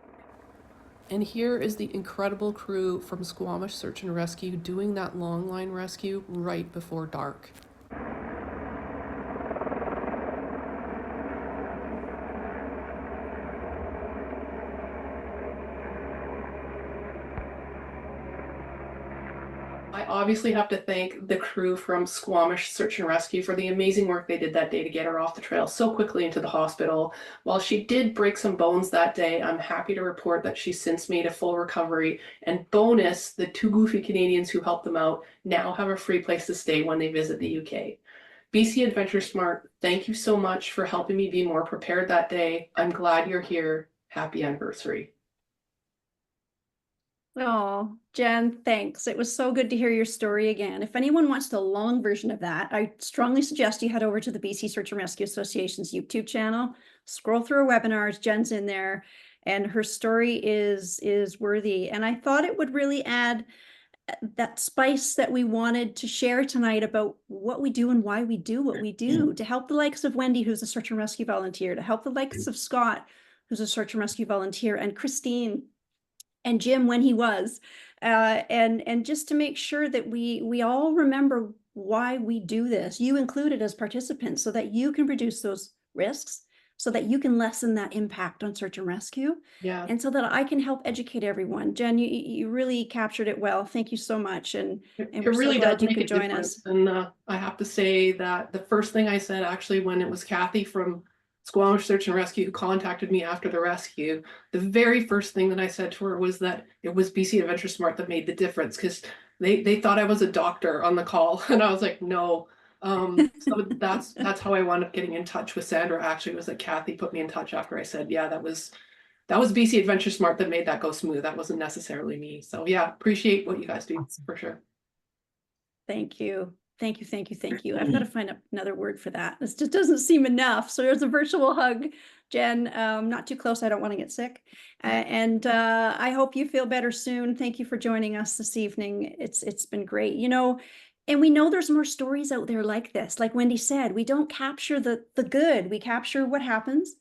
And here is the incredible crew from Squamish Search and Rescue doing that long line rescue right before dark. I obviously have to thank the crew from Squamish Search and Rescue for the amazing work they did that day to get her off the trail so quickly into the hospital. While she did break some bones that day, I'm happy to report that she's since made a full recovery. And bonus, the 2 goofy Canadians who helped them out now have a free place to stay when they visit the UK. BC AdventureSmart, thank you so much for helping me be more prepared that day. I'm glad you're here. Happy anniversary. Oh, Jen, thanks. It was so good to hear your story again. If anyone wants the long version of that, I strongly suggest you head over to the BC Search and Rescue Association's YouTube channel, scroll through her webinars, Jen's in there, and her story is worthy. And I thought it would really add that spice that we wanted to share tonight about what we do and why we do what we do, to help the likes of Wendy, who's a search and rescue volunteer, to help the likes of Scott, who's a search and rescue volunteer, and Christine, and Jim when he was, and just to make sure that we all remember why we do this, you included as participants, so that you can reduce those risks, so that you can lessen that impact on search and rescue, Yeah. and so that I can help educate everyone. Jen, you really captured it well. Thank you so much, and It we're so really glad does you make could a join difference. us. And I have to say that the first thing I said, actually, when it was Kathy from Squamish Search and Rescue who contacted me after the rescue, the very first thing that I said to her was that it was BC AdventureSmart that made the difference, because they thought I was a doctor on the call, and I was like, no. So that's how I wound up getting in touch with Sandra. Actually, was that Kathy put me in touch after I said, yeah, that was BC AdventureSmart that made that go smooth. That wasn't necessarily me. So yeah, appreciate what you guys do for sure. Thank you. Thank you, thank you, thank you. I've got to find another word for that. This just doesn't seem enough. So there's a virtual hug, Jen. Not too close. I don't want to get sick. And I hope you feel better soon. Thank you for joining us this evening. It's been great. You know, and we know there's more stories out there like this. Like Wendy said, we don't capture the good. We capture what happens.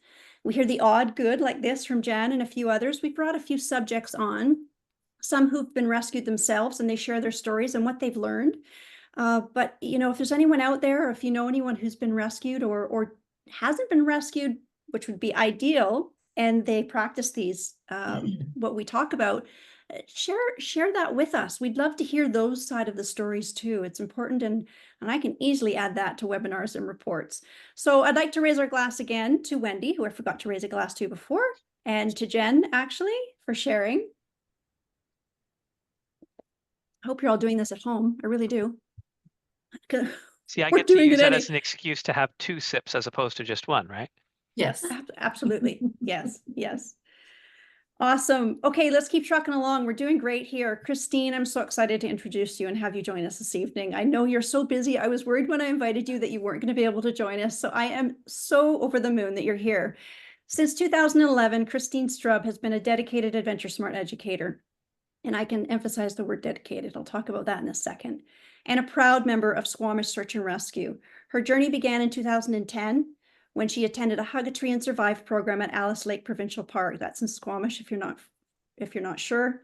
We hear the odd good like this from Jen and a few others. We brought a few subjects on, some who've been rescued themselves, and they share their stories and what they've learned. But you know, if there's anyone out there, or if you know anyone who's been rescued or hasn't been rescued, which would be ideal, and they practice these what we talk about, share that with us. We'd love to hear those side of the stories too. It's important, and I can easily add that to webinars and reports. So I'd like to raise our glass again to Wendy, who I forgot to raise a glass to before, and to Jen, actually, for sharing. I hope you're all doing this at home. I really do. See, I We're get to doing use it that as an excuse to have 2 sips as opposed to just 1, right? Yes. Absolutely. Yes, yes. Awesome. Okay, let's keep trucking along. We're doing great here. Christine, I'm so excited to introduce you and have you join us this evening. I know you're so busy. I was worried when I invited you that you weren't going to be able to join us. So I am so over the moon that you're here. Since 2011, Christine Strub has been a dedicated AdventureSmart educator. And I can emphasize the word dedicated. I'll talk about that in a second. And a proud member of Squamish Search and Rescue. Her journey began in 2010 when she attended a Hug a Tree and Survive program at Alice Lake Provincial Park. That's in Squamish, if you're not sure.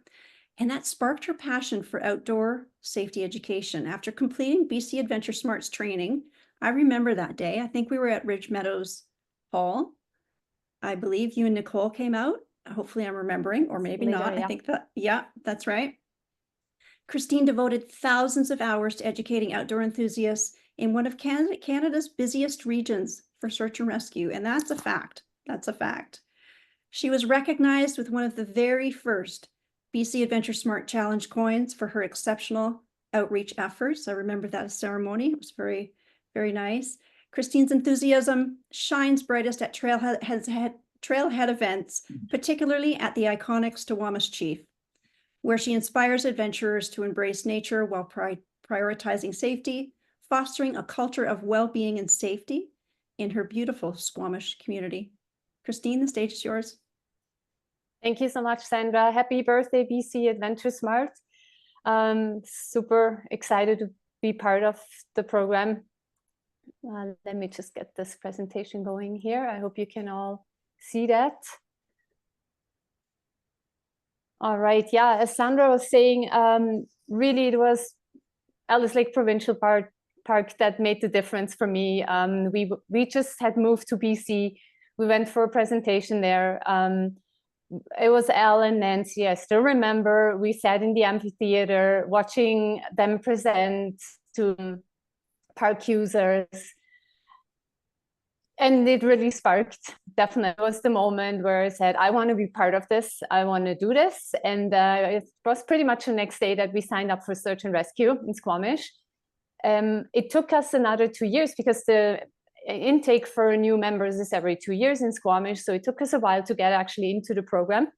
And that sparked her passion for outdoor safety education. After completing BC AdventureSmart's training, I remember that day. I think we were at Ridge Meadows Hall. I believe you and Nicole came out. Hopefully I'm remembering, or maybe Later, not. yeah. I think that, yeah, that's right. Christine devoted thousands of hours to educating outdoor enthusiasts in one of Canada's busiest regions for search and rescue. And that's a fact. That's a fact. She was recognized with one of the very first BC AdventureSmart Challenge coins for her exceptional outreach efforts. I remember that ceremony. It was very, very nice. Christine's enthusiasm shines brightest at trailhead events, particularly at the iconic Squamish Chief, where she inspires adventurers to embrace nature while prioritizing safety, fostering a culture of well-being and safety in her beautiful Squamish community. Christine, the stage is yours. Thank you so much, Sandra. Happy birthday, BC AdventureSmart. Super excited to be part of the program. Let me just get this presentation going here. I hope you can all see that. All right, yeah, as Sandra was saying, really it was Alice Lake Provincial Park that made the difference for me. We just had moved to BC. We went for a presentation there. It was Elle and Nancy. I still remember we sat in the amphitheater watching them present to park users. And it really sparked, definitely was the moment where I said, I want to be part of this. I want to do this. And it was pretty much the next day that we signed up for search and rescue in Squamish. It took us another 2 years because the intake for new members is every 2 years in Squamish. So it took us a while to get actually into the program.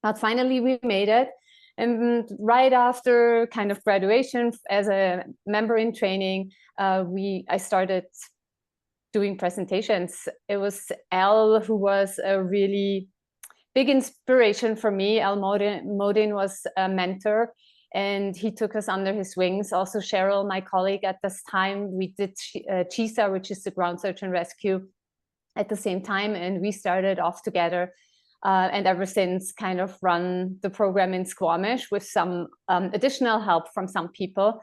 But finally we made it. And right after kind of graduation as a member in training, I started doing presentations. It was Elle who was a really big inspiration for me. Elle Modin was a mentor and he took us under his wings. Also Cheryl, my colleague at this time, we did CHISA, which is the ground search and rescue at the same time. And we started off together. and ever since kind of run the program in Squamish with some additional help from some people.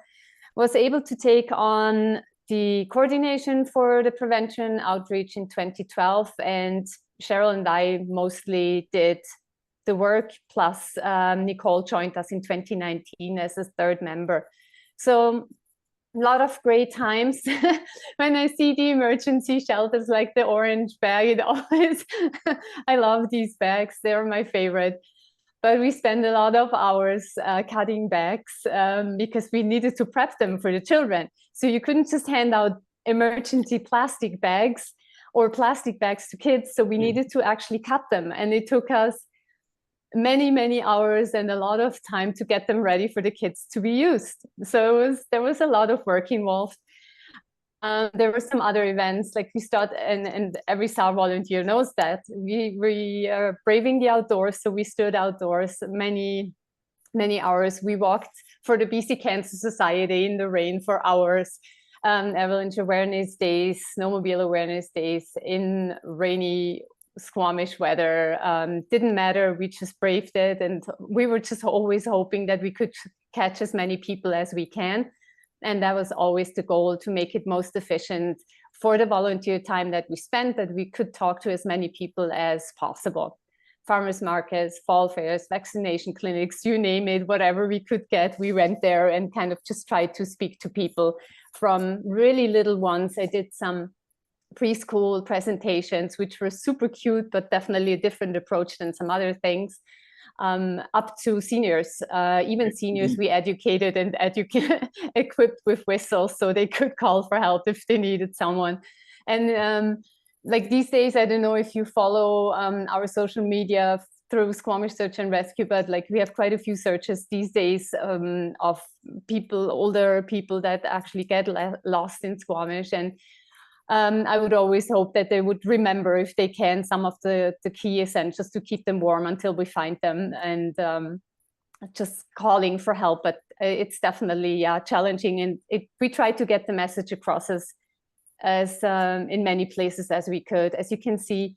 Was able to take on the coordination for the prevention outreach in 2012, and Cheryl and I mostly did the work, plus Nicole joined us in 2019 as a third member. So a lot of great times. When I see the emergency shelters, like the orange bag, it always, I love these bags, they're my favorite. But we spend a lot of hours cutting bags because we needed to prep them for the children. So you couldn't just hand out emergency plastic bags or plastic bags to kids. So we needed to actually cut them. And it took us many, many hours and a lot of time to get them ready for the kids to be used. So there was a lot of work involved. There were some other events, like we start, and every SAR volunteer knows that we are braving the outdoors. So we stood outdoors many hours. We walked for the BC Cancer Society in the rain for hours. Avalanche awareness days, snowmobile awareness days in rainy Squamish weather. Didn't matter, we just braved it, and we were just always hoping that we could catch as many people as we can. And that was always the goal, to make it most efficient for the volunteer time that we spent, that we could talk to as many people as possible. Farmers markets, fall fairs, vaccination clinics, you name it, whatever we could get, we went there and kind of just tried to speak to people, from really little ones. I did some preschool presentations, which were super cute, but definitely a different approach than some other things. Up to seniors, even seniors we educated and equipped with whistles so they could call for help if they needed someone. And like these days, I don't know if you follow our social media through Squamish Search and Rescue, but like we have quite a few searches these days of people, older people that actually get lost in Squamish. And I would always hope that they would remember, if they can, some of the key essentials to keep them warm until we find them, and just calling for help. But it's definitely challenging, and we try to get the message across as in many places as we could. As you can see,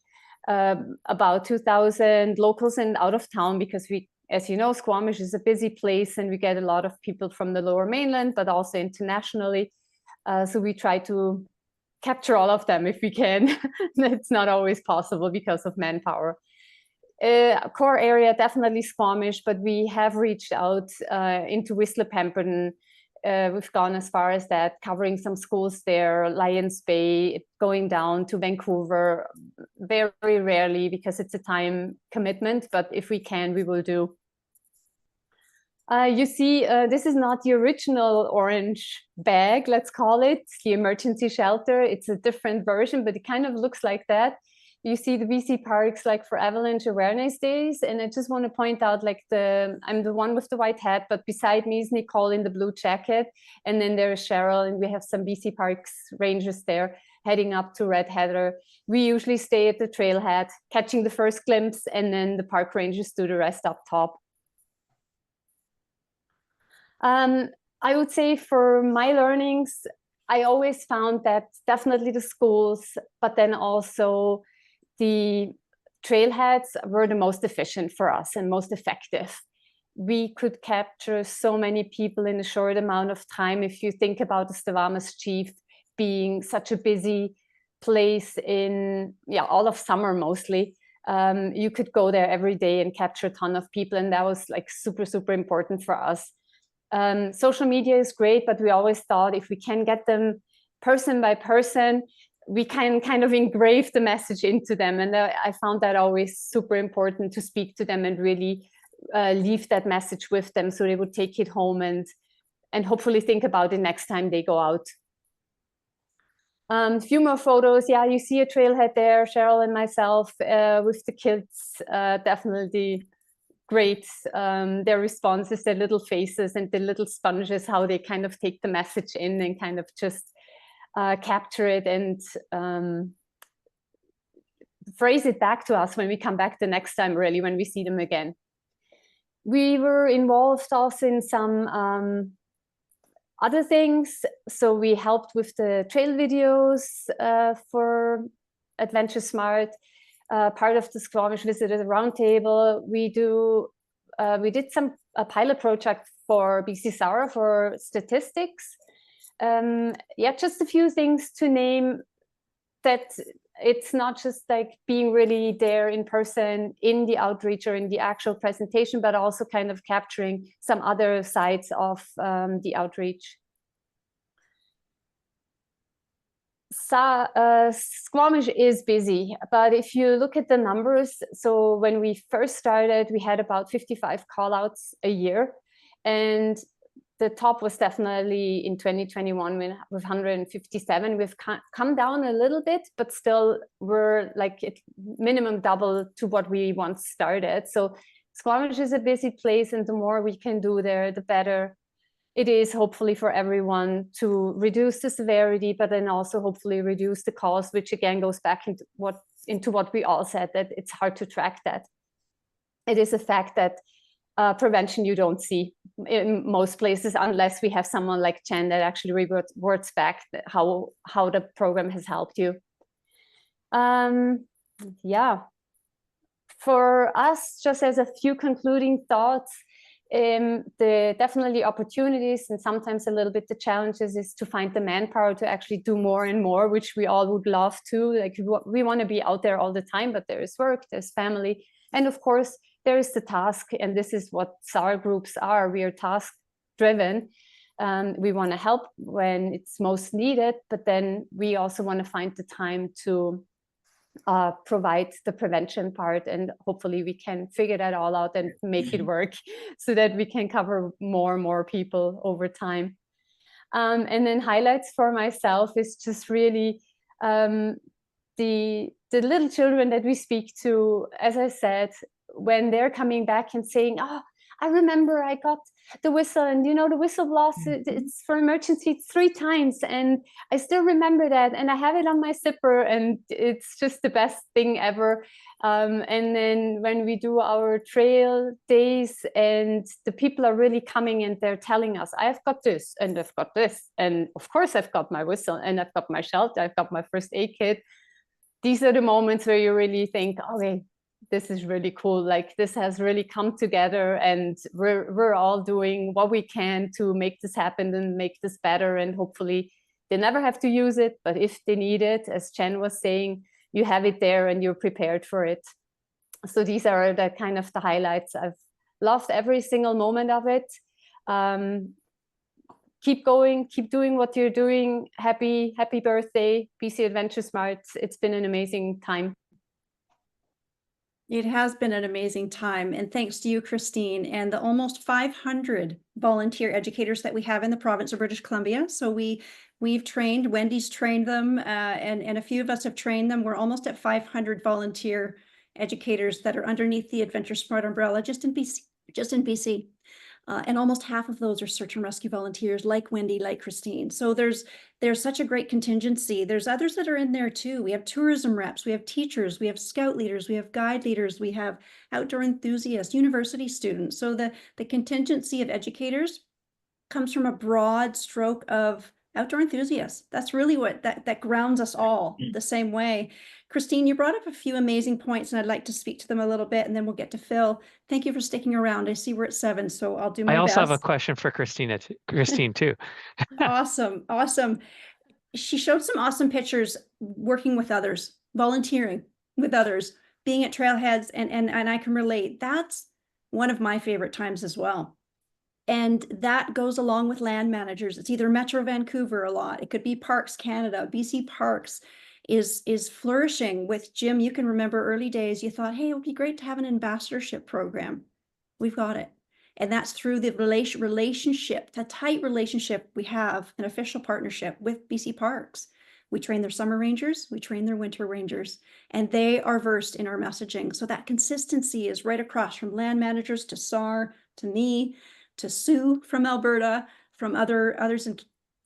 about 2,000 locals and out of town, because we, as you know, Squamish is a busy place and we get a lot of people from the Lower Mainland, but also internationally. So we try to capture all of them if we can. It's not always possible because of manpower. Core area, definitely Squamish, but we have reached out into Whistler Pemberton. We've gone as far as that, covering some schools there, Lions Bay, going down to Vancouver, very rarely because it's a time commitment, but if we can, we will do. You see, this is not the original orange bag, let's call it, the emergency shelter. It's a different version, but it kind of looks like that. You see the BC parks like for Avalanche Awareness Days. And I just want to point out, like I'm the one with the white hat, but beside me is Nicole in the blue jacket. And then there's Cheryl, and we have some BC Parks rangers there heading up to Red Heather. We usually stay at the trailhead, catching the first glimpse, and then the park rangers do the rest up top. I would say for my learnings, I always found that definitely the schools, but then also the trailheads were the most efficient for us and most effective. We could capture so many people in a short amount of time. If you think about the Stavamas Chief being such a busy place in all of summer mostly, you could go there every day and capture a ton of people, and that was like super, super important for us. Social media is great, but we always thought if we can get them person by person, we can kind of engrave the message into them. And I found that always super important, to speak to them and really leave that message with them, so they would take it home and hopefully think about it next time they go out. A few more photos. Yeah, you see a trailhead there, Cheryl and myself with the kids, definitely great. Their responses, their little faces and the little sponges, how they kind of take the message in and kind of just capture it and phrase it back to us when we come back the next time, really, when we see them again. We were involved also in some other things. So we helped with the trail videos for AdventureSmart. part of the Squamish Visitors Roundtable. We did a pilot project for BC SARA for statistics. Yeah, just a few things to name, that it's not just like being really there in person in the outreach or in the actual presentation, but also kind of capturing some other sides of the outreach. Squamish is busy, but if you look at the numbers, so when we first started, we had about 55 call-outs a year, and the top was definitely in 2021 with 157. We've come down a little bit, but still we're like at minimum double to what we once started. So Squamish is a busy place, and the more we can do there, the better it is, hopefully, for everyone, to reduce the severity, but then also hopefully reduce the cost, which again goes back into what we all said, that it's hard to track that. It is a fact that prevention you don't see in most places unless we have someone like Jen that actually reports back how the program has helped you. Yeah, for us, just as a few concluding thoughts, the definitely opportunities and sometimes a little bit the challenges is to find the manpower to actually do more and more, which we all would love to. Like, we want to be out there all the time, but there is work, there's family, and of course there is the task, and this is what SAR groups are. We are task driven. We want to help when it's most needed, but then we also want to find the time to provide the prevention part, and hopefully we can figure that all out and make it work so that we can cover more and more people over time. And then highlights for myself is just really the little children that we speak to, as I said, when they're coming back and saying, oh, I remember I got the whistle, and you know, the whistle blast, it's for emergency 3 times, and I still remember that, and I have it on my zipper, and it's just the best thing ever. And then when we do our trail days and the people are really coming and they're telling us, I've got this and I've got this, and of course I've got my whistle and I've got my shelter, I've got my first aid kit. These are the moments where you really think, okay, this is really cool. Like, this has really come together, and we're all doing what we can to make this happen and make this better. And hopefully they never have to use it, but if they need it, as Jen was saying, you have it there and you're prepared for it. So these are the kind of the highlights. I've loved every single moment of it. Keep going, keep doing what you're doing. Happy birthday, BC AdventureSmart. It's been an amazing time. It has been an amazing time, and thanks to you, Christine, and the almost 500 volunteer educators that we have in the province of British Columbia. So we've trained, Wendy's trained them, and a few of us have trained them. We're almost at 500 volunteer educators that are underneath the AdventureSmart umbrella, just in BC. And almost half of those are search and rescue volunteers, like Wendy, like Christine. So there's such a great contingency. There's others that are in there too. We have tourism reps, we have teachers, we have scout leaders, we have guide leaders, we have outdoor enthusiasts, university students. So the contingency of educators comes from a broad stroke of outdoor enthusiasts. That's really what that grounds us all the same way. Christine, you brought up a few amazing points, and I'd like to speak to them a little bit, and then we'll get to Phil. Thank you for sticking around. I see we're at 7, so I'll do my best. I also have a question for Christine too. Awesome. She showed some awesome pictures working with others, volunteering with others, being at trailheads, and I can relate. That's one of my favorite times as well. And that goes along with land managers. It's either Metro Vancouver a lot. It could be Parks Canada. BC Parks is flourishing with Jim. You can remember early days, you thought, hey, it would be great to have an ambassadorship program. We've got it. And that's through the relationship, the tight relationship we have, an official partnership with BC Parks. We train their summer rangers, we train their winter rangers, and they are versed in our messaging. So that consistency is right across from land managers to SAR, to me, to Sue from Alberta, from others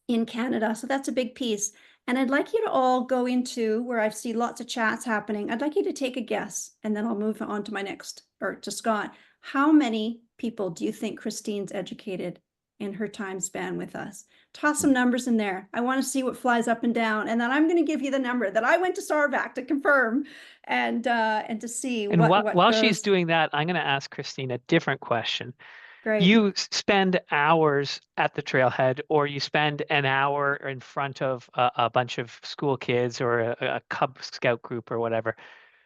in Canada. So that's a big piece. And I'd like you to all go into where I see lots of chats happening. I'd like you to take a guess, and then I'll move on to my next, or to Scott. How many people do you think Christine's educated in her time span with us. Toss some numbers in there. I want to see what flies up and down, and then I'm going to give you the number that I went to Sarvac to confirm, and to see And what while she's goes. doing that, I'm going to ask Christine a different question. Great. You spend hours at the trailhead, or you spend an hour in front of a bunch of school kids or a Cub Scout group or whatever.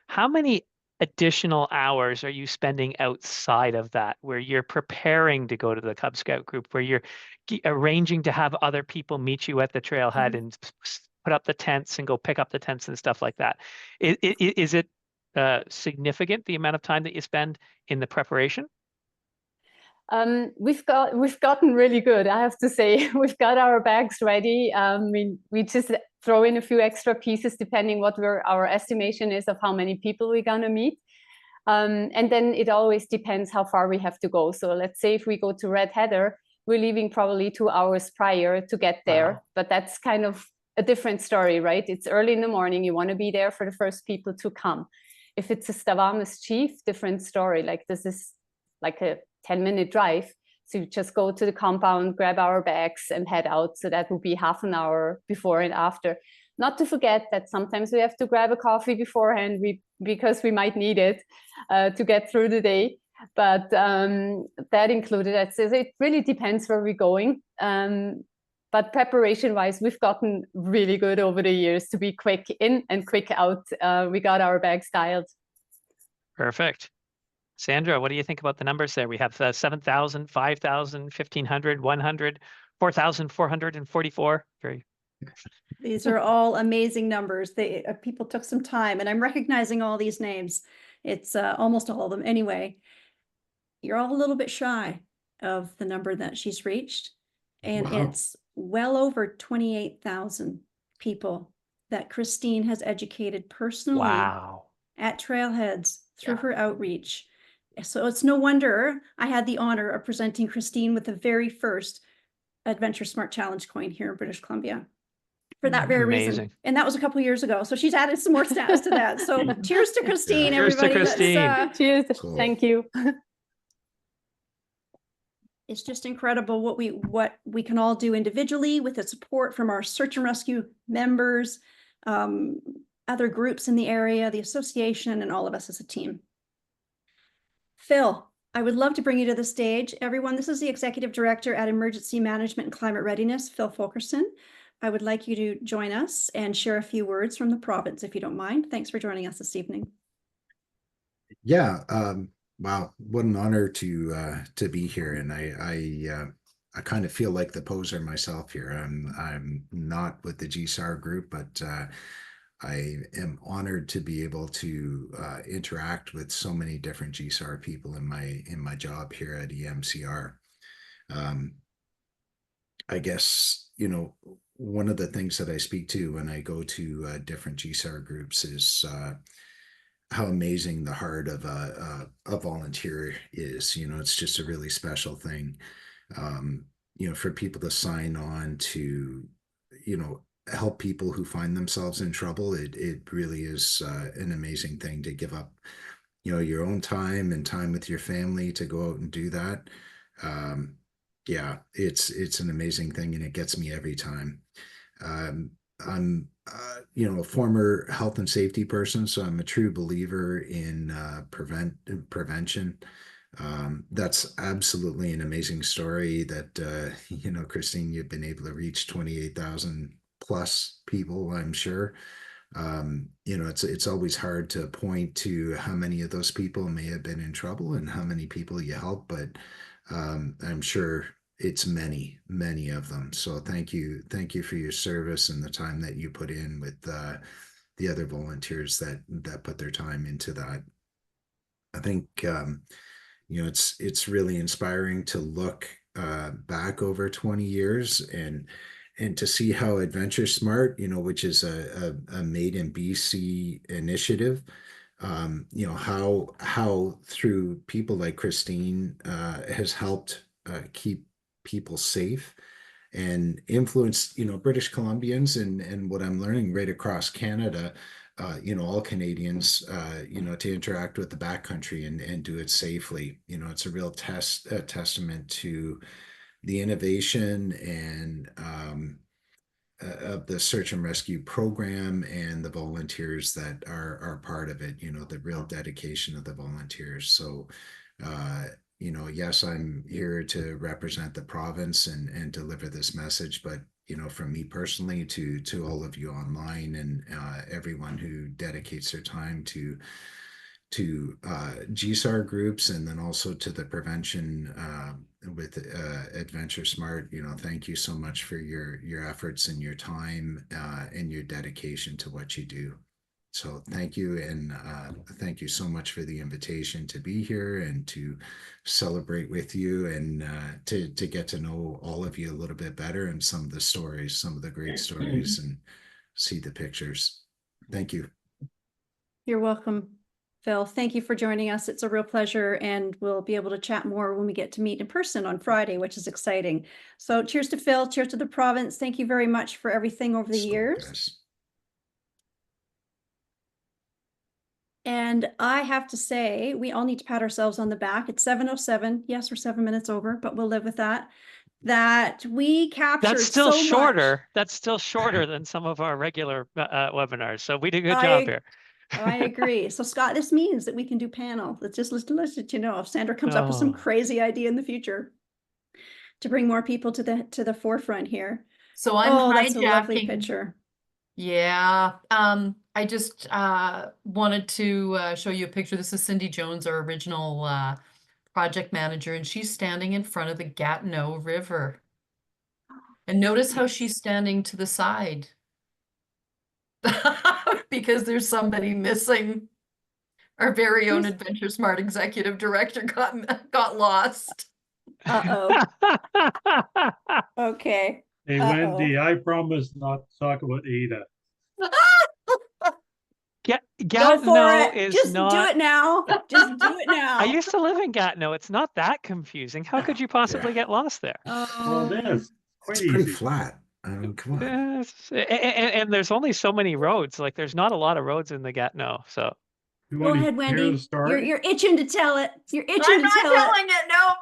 How many additional hours are you spending outside of that, where you're preparing to go to the Cub Scout group, where you're arranging to have other people meet you at the trailhead and put up the tents and go pick up the tents and stuff like that? Is it significant, the amount of time that you spend in the preparation? We've gotten really good, I have to say. We've got our bags ready. We just throw in a few extra pieces depending what our estimation is of how many people we're gonna meet. And then it always depends how far we have to go. So let's say if we go to Red Heather, we're leaving probably 2 hours prior to get there. Wow. But that's kind of a different story, right? It's early in the morning. You want to be there for the first people to come. If it's a Stavamas Chief, different story. Like this is like a 10-minute drive. So you just go to the compound, grab our bags and head out. So that will be half an hour before and after. Not to forget that sometimes we have to grab a coffee beforehand because we might need it to get through the day. But that included, it really depends where we're going. But preparation-wise, we've gotten really good over the years to be quick in and quick out. We got our bags dialed. Perfect. Sandra, what do you think about the numbers there? We have 7,000, 5,000, 1,500, 100, 4,444. Very. These are all amazing numbers. People took some time, and I'm recognizing all these names. It's almost all of them. Anyway, you're all a little bit shy of the number that she's reached, and Wow. it's well over 28,000 people that Christine has educated personally Wow. at trailheads through her outreach. So it's no wonder I had the honor of presenting Christine with the very first AdventureSmart Challenge coin here in British Columbia for that very reason. Amazing. And that was a couple years ago. So she's added some more stats to that. So cheers to Christine, Cheers to everybody. Christine. Cheers. Cool. Thank you. It's just incredible what we can all do individually with the support from our search and rescue members, other groups in the area, the association, and all of us as a team. Phil, I would love to bring you to the stage. Everyone, this is the Executive Director at Emergency Management and Climate Readiness, Phil Fulkerson. I would like you to join us and share a few words from the province, if you don't mind. Thanks for joining us this evening. Yeah, wow, what an honor to be here, and I kind of feel like the poser myself here. I'm not with the GSAR group, but I am honored to be able to interact with so many different GSAR people in my job here at EMCR. I guess, you know, one of the things that I speak to when I go to different GSAR groups is how amazing the heart of a volunteer is. You know, it's just a really special thing. You know, for people to sign on to, you know, help people who find themselves in trouble, it really is an amazing thing to give up, you know, your own time and time with your family to go out and do that. Yeah, it's an amazing thing, and it gets me every time. I'm you know, a former health and safety person, so I'm a true believer in prevention. That's absolutely an amazing story that you know, Christine, you've been able to reach 28,000 plus people, I'm sure. You know, it's always hard to point to how many of those people may have been in trouble and how many people you help, but I'm sure it's many of them. So thank you for your service and the time that you put in with the other volunteers that put their time into that. I think you know, it's really inspiring to look back over 20 years and to see how AdventureSmart, you know, which is a Made in BC initiative, you know, how through people like Christine has helped keep people safe and influenced, you know, British Columbians and what I'm learning right across Canada, you know, all Canadians, you know, to interact with the backcountry and do it safely. You know, it's a real testament to the innovation and of the search and rescue program and the volunteers that are part of it, you know, the real dedication of the volunteers. So, you know, yes, I'm here to represent the province and deliver this message, but you know, from me personally to all of you online and everyone who dedicates their time to GSAR groups, and then also to the prevention with AdventureSmart. You know, thank you so much for your efforts and your time and your dedication to what you do. So thank you, and thank you so much for the invitation to be here and to celebrate with you, and to get to know all of you a little bit better, and some of the stories, some of the great stories, and see the pictures. Thank you. You're welcome, Phil. Thank you for joining us. It's a real pleasure, and we'll be able to chat more when we get to meet in person on Friday, which is exciting. So cheers to Phil, cheers to the province. Thank you very much for everything over the years. Guys. And I have to say, we all need to pat ourselves on the back. It's 7:07. Yes, we're 7 minutes over, but we'll live with that. That we captured That's still so shorter. much. That's still shorter than some of our regular webinars. So we did a good job here. I agree. So Scott, this means that we can do panel. Let's just let you know if Sandra comes up with some crazy idea in the future to bring more people to the forefront here. So I'm that's a lovely hijacking. picture. Yeah. I just wanted to show you a picture. This is Cindy Jones, our original project manager, and she's standing in front of the Gatineau River. And notice how she's standing to the side. Because there's somebody missing. Our very own AdventureSmart executive director got lost. Uh-oh. Okay. Hey, Wendy, I promise not to talk about Ada. Go for Gatineau it. is Just not. do it now. Just do it now. I used to live in Gatineau. It's not that confusing. How could you possibly get lost there? Well, it is quite It's pretty easy. flat. I mean, come on. Yes. And there's only so many roads. Like there's not a lot of roads in the Gatineau. So You Go want to ahead, hear Wendy. the story? You're itching to tell it. You're itching I'm to not tell telling it. No,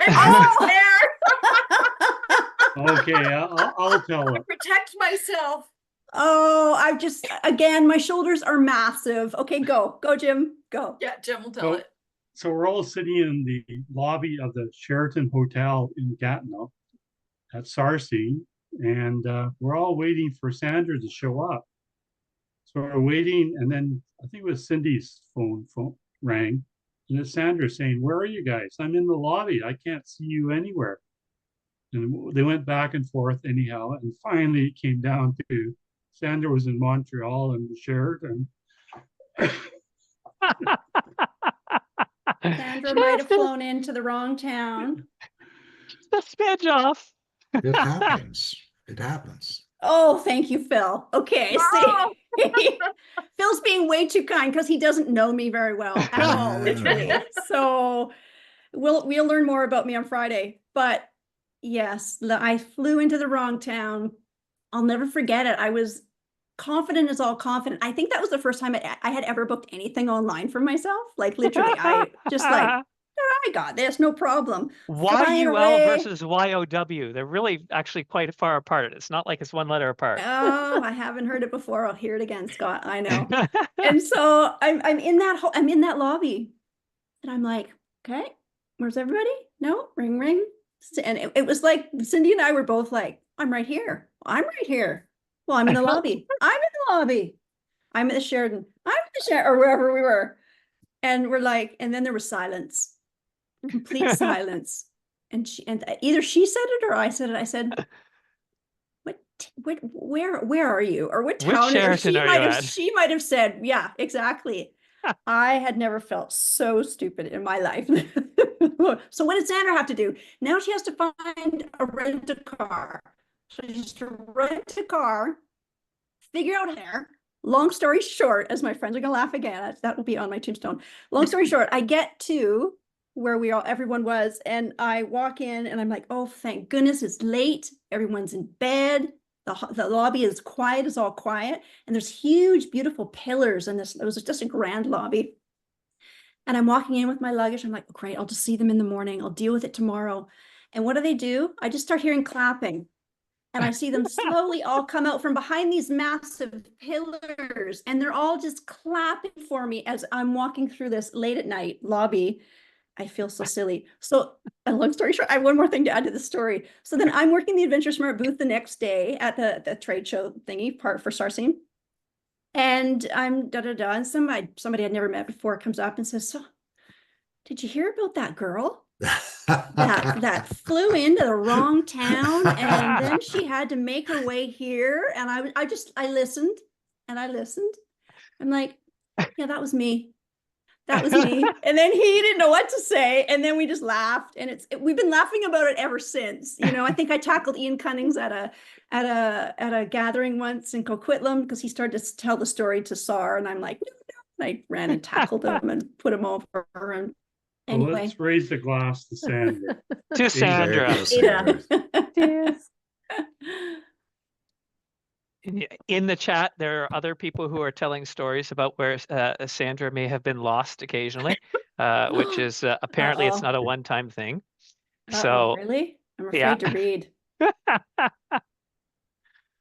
I'm just there. Okay, I'll tell it. Protect myself. Oh, I've just, again, my shoulders are massive. Okay, go, Jim, go. Yeah, Jim will tell it. So we're all sitting in the lobby of the Sheraton Hotel in Gatineau at Sarcee, and we're all waiting for Sandra to show up. So we're waiting, and then I think it was Cindy's phone rang, and it's Sandra saying, "Where are you guys? I'm in the lobby. I can't see you anywhere." And they went back and forth anyhow, and finally it came down to Sandra was in Montreal and the Sheraton. Sandra might have flown into the wrong town. just a smidge off. It happens. It happens. Oh, thank you, Phil. Okay, see, Phil's being way too kind because he doesn't know me very well at all, literally. So we'll learn more about me on Friday. But yes, I flew into the wrong town. I'll never forget it. I was confident as all confident. I think that was the first time I had ever booked anything online for myself. Like literally, I just like, I got this, no problem. YUL versus YOW. They're really actually quite far apart. It's not like it's one letter apart. Oh, I haven't heard it before. I'll hear it again, Scott. I know. And so I'm in that lobby, and I'm like, okay, where's everybody? No, ring, ring. And it was like Cindy and I were both like, I'm right here. I'm right here. Well, I'm in the lobby. I'm in the lobby. I'm at the Sheraton. I'm in the Sheraton, or wherever we were. And we're like, and then there was silence. Complete silence. And either she said it or I said it. I said, where are you? Or what town? She might have said, yeah, exactly. I had never felt so stupid in my life. So what did Sandra have to do? Now she has to find a rent-a-car. So she has to rent a car, figure out there. Long story short, as my friends are gonna laugh again, that will be on my tombstone. Long story short, I get to where everyone was, and I walk in and I'm like, oh, thank goodness it's late. Everyone's in bed. The lobby is quiet, it's all quiet. And there's huge, beautiful pillars. And it was just a grand lobby. And I'm walking in with my luggage. I'm like, oh, great, I'll just see them in the morning. I'll deal with it tomorrow. And what do? I just start hearing clapping. And I see them slowly all come out from behind these massive pillars. And they're all just clapping for me as I'm walking through this late at night lobby. I feel so silly. So, a long story short, I have one more thing to add to the story. So then I'm working the AdventureSmart booth the next day at the trade show thingy part for Sarcine. And I'm and somebody I'd never met before comes up and says, "So, did you hear about that girl that flew into the wrong town and then she had to make her way here?" And I listened and I listened. I'm like, yeah, that was me. That was me. And then he didn't know what to say. And then we just laughed. And we've been laughing about it ever since. You know, I think I tackled Ian Cunnings at a gathering once in Coquitlam because he started to tell the story to SAR. And I'm like, no. I ran and tackled him and put him over. And anyway. Well, let's raise the glass to Sandra. To Sandra. Cheers. In the chat, there are other people who are telling stories about where Sandra may have been lost occasionally, which is apparently it's not a one-time thing. So really? I'm afraid to read.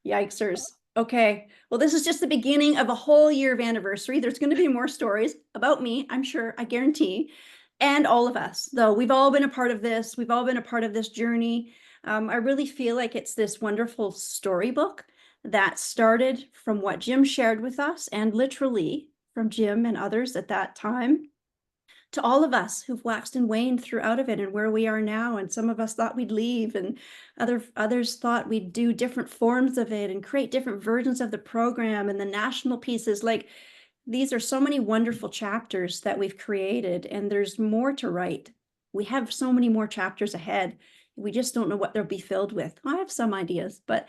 Yikesers. Okay. Well, this is just the beginning of a whole year of anniversary. There's going to be more stories about me, I'm sure, I guarantee. And all of us, though, we've all been a part of this. We've all been a part of this journey. I really feel like it's this wonderful storybook that started from what Jim shared with us, and literally from Jim and others at that time, to all of us who've waxed and waned throughout of it and where we are now. And some of us thought we'd leave, and others thought we'd do different forms of it and create different versions of the program and the national pieces. Like, these are so many wonderful chapters that we've created, and there's more to write. We have so many more chapters ahead. We just don't know what they'll be filled with. I have some ideas, but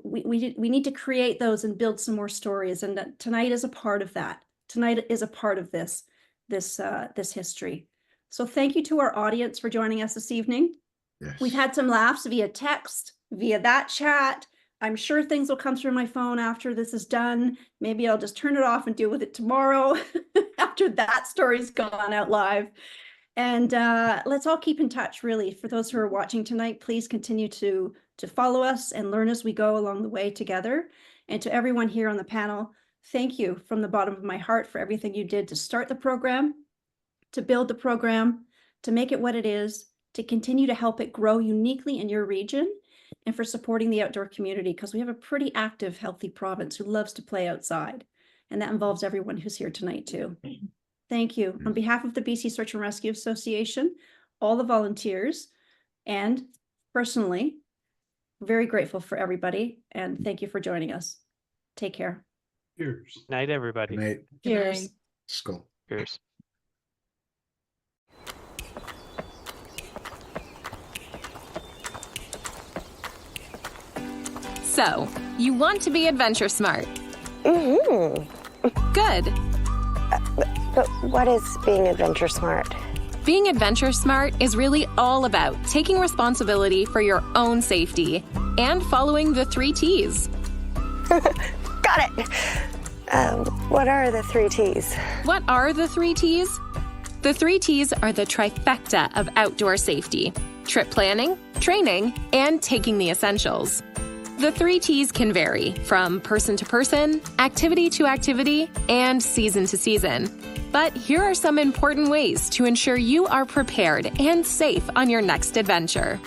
we need to create those and build some more stories. And tonight is a part of that. Tonight is a part of this history. So thank you to our audience for joining us this evening. Yes. We've had some laughs via text, via that chat. I'm sure things will come through my phone after this is done. Maybe I'll just turn it off and deal with it tomorrow after that story's gone out live. And let's all keep in touch, really. For those who are watching tonight, please continue to follow us and learn as we go along the way together. And to everyone here on the panel, thank you from the bottom of my heart for everything you did to start the program, to build the program, to make it what it is, to continue to help it grow uniquely in your region, and for supporting the outdoor community, because we have a pretty active, healthy province who loves to play outside. And that involves everyone who's here tonight, too. Thank you. On behalf of the BC Search and Rescue Association, all the volunteers, and personally, very grateful for everybody. And thank you for joining us. Take care. Cheers. Night, everybody. Good night. Cheers. Skull. Cheers. So, you want to be AdventureSmart. Good. But what is being AdventureSmart? Being AdventureSmart is really all about taking responsibility for your own safety and following the 3 T's. Got it. What are the 3 T's? What are the 3 T's? The 3 T's are the trifecta of outdoor safety: trip planning, training, and taking the essentials. The 3 T's can vary from person to person, activity to activity, and season to season. But here are some important ways to ensure you are prepared and safe on your next adventure.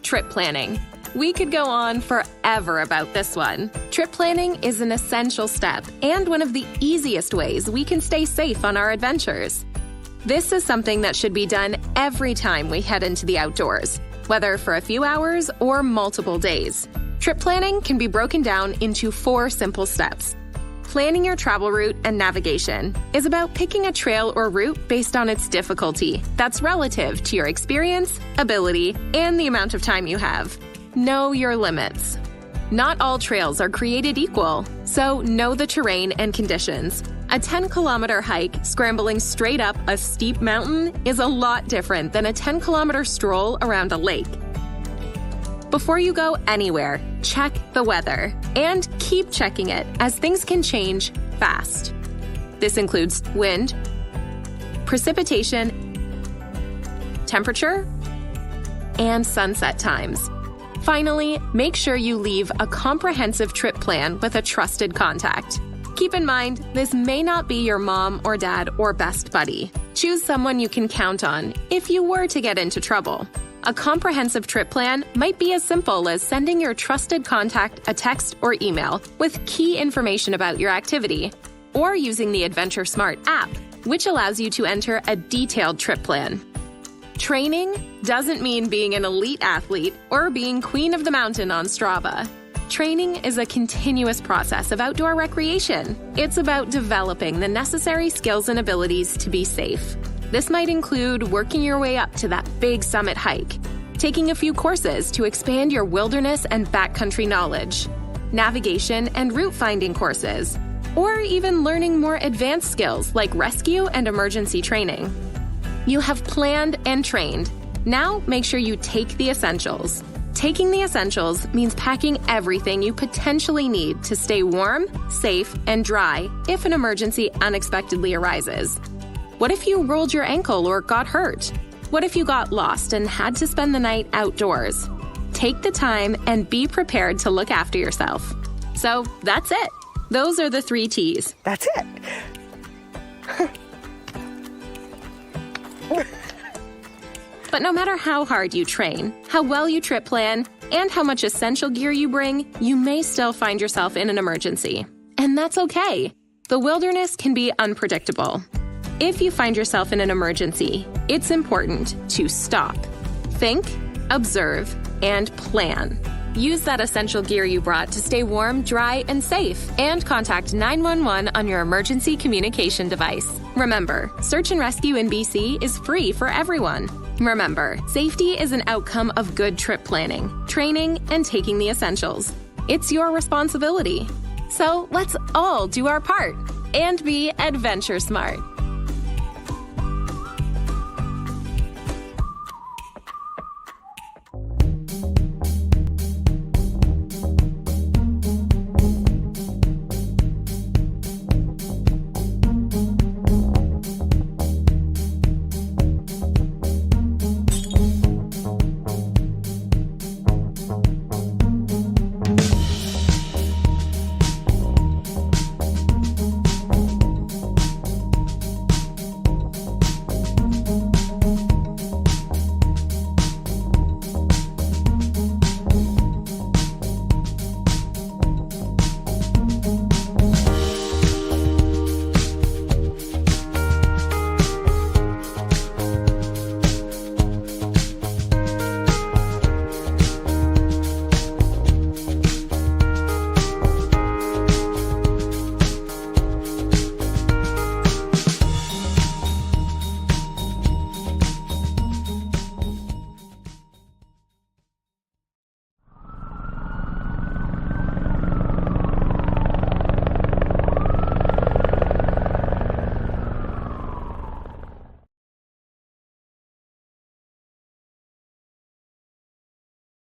Trip planning. We could go on forever about this one. Trip planning is an essential step and one of the easiest ways we can stay safe on our adventures. This is something that should be done every time we head into the outdoors, whether for a few hours or multiple days. Trip planning can be broken down into 4 simple steps. Planning your travel route and navigation is about picking a trail or route based on its difficulty that's relative to your experience, ability, and the amount of time you have. Know your limits. Not all trails are created equal, so know the terrain and conditions. A 10-kilometer hike scrambling straight up a steep mountain is a lot different than a 10-kilometer stroll around a lake. Before you go anywhere, check the weather and keep checking it as things can change fast. This includes wind, precipitation, temperature, and sunset times. Finally, make sure you leave a comprehensive trip plan with a trusted contact. Keep in mind, this may not be your mom or dad or best buddy. Choose someone you can count on if you were to get into trouble. A comprehensive trip plan might be as simple as sending your trusted contact a text or email with key information about your activity, or using the AdventureSmart app, which allows you to enter a detailed trip plan. Training doesn't mean being an elite athlete or being queen of the mountain on Strava. Training is a continuous process of outdoor recreation. It's about developing the necessary skills and abilities to be safe. This might include working your way up to that big summit hike, taking a few courses to expand your wilderness and backcountry knowledge, navigation and route finding courses, or even learning more advanced skills like rescue and emergency training. You have planned and trained. Now make sure you take the essentials. Taking the essentials means packing everything you potentially need to stay warm, safe, and dry if an emergency unexpectedly arises. What if you rolled your ankle or got hurt? What if you got lost and had to spend the night outdoors? Take the time and be prepared to look after yourself. So that's it. Those are the 3 T's. That's it. But no matter how hard you train, how well you trip plan, and how much essential gear you bring, you may still find yourself in an emergency. And that's okay. The wilderness can be unpredictable. If you find yourself in an emergency, it's important to stop, think, observe, and plan. Use that essential gear you brought to stay warm, dry, and safe, and contact 911 on your emergency communication device. Remember, search and rescue in BC is free for everyone. Remember, safety is an outcome of good trip planning, training, and taking the essentials. It's your responsibility. So let's all do our part and be adventure smart.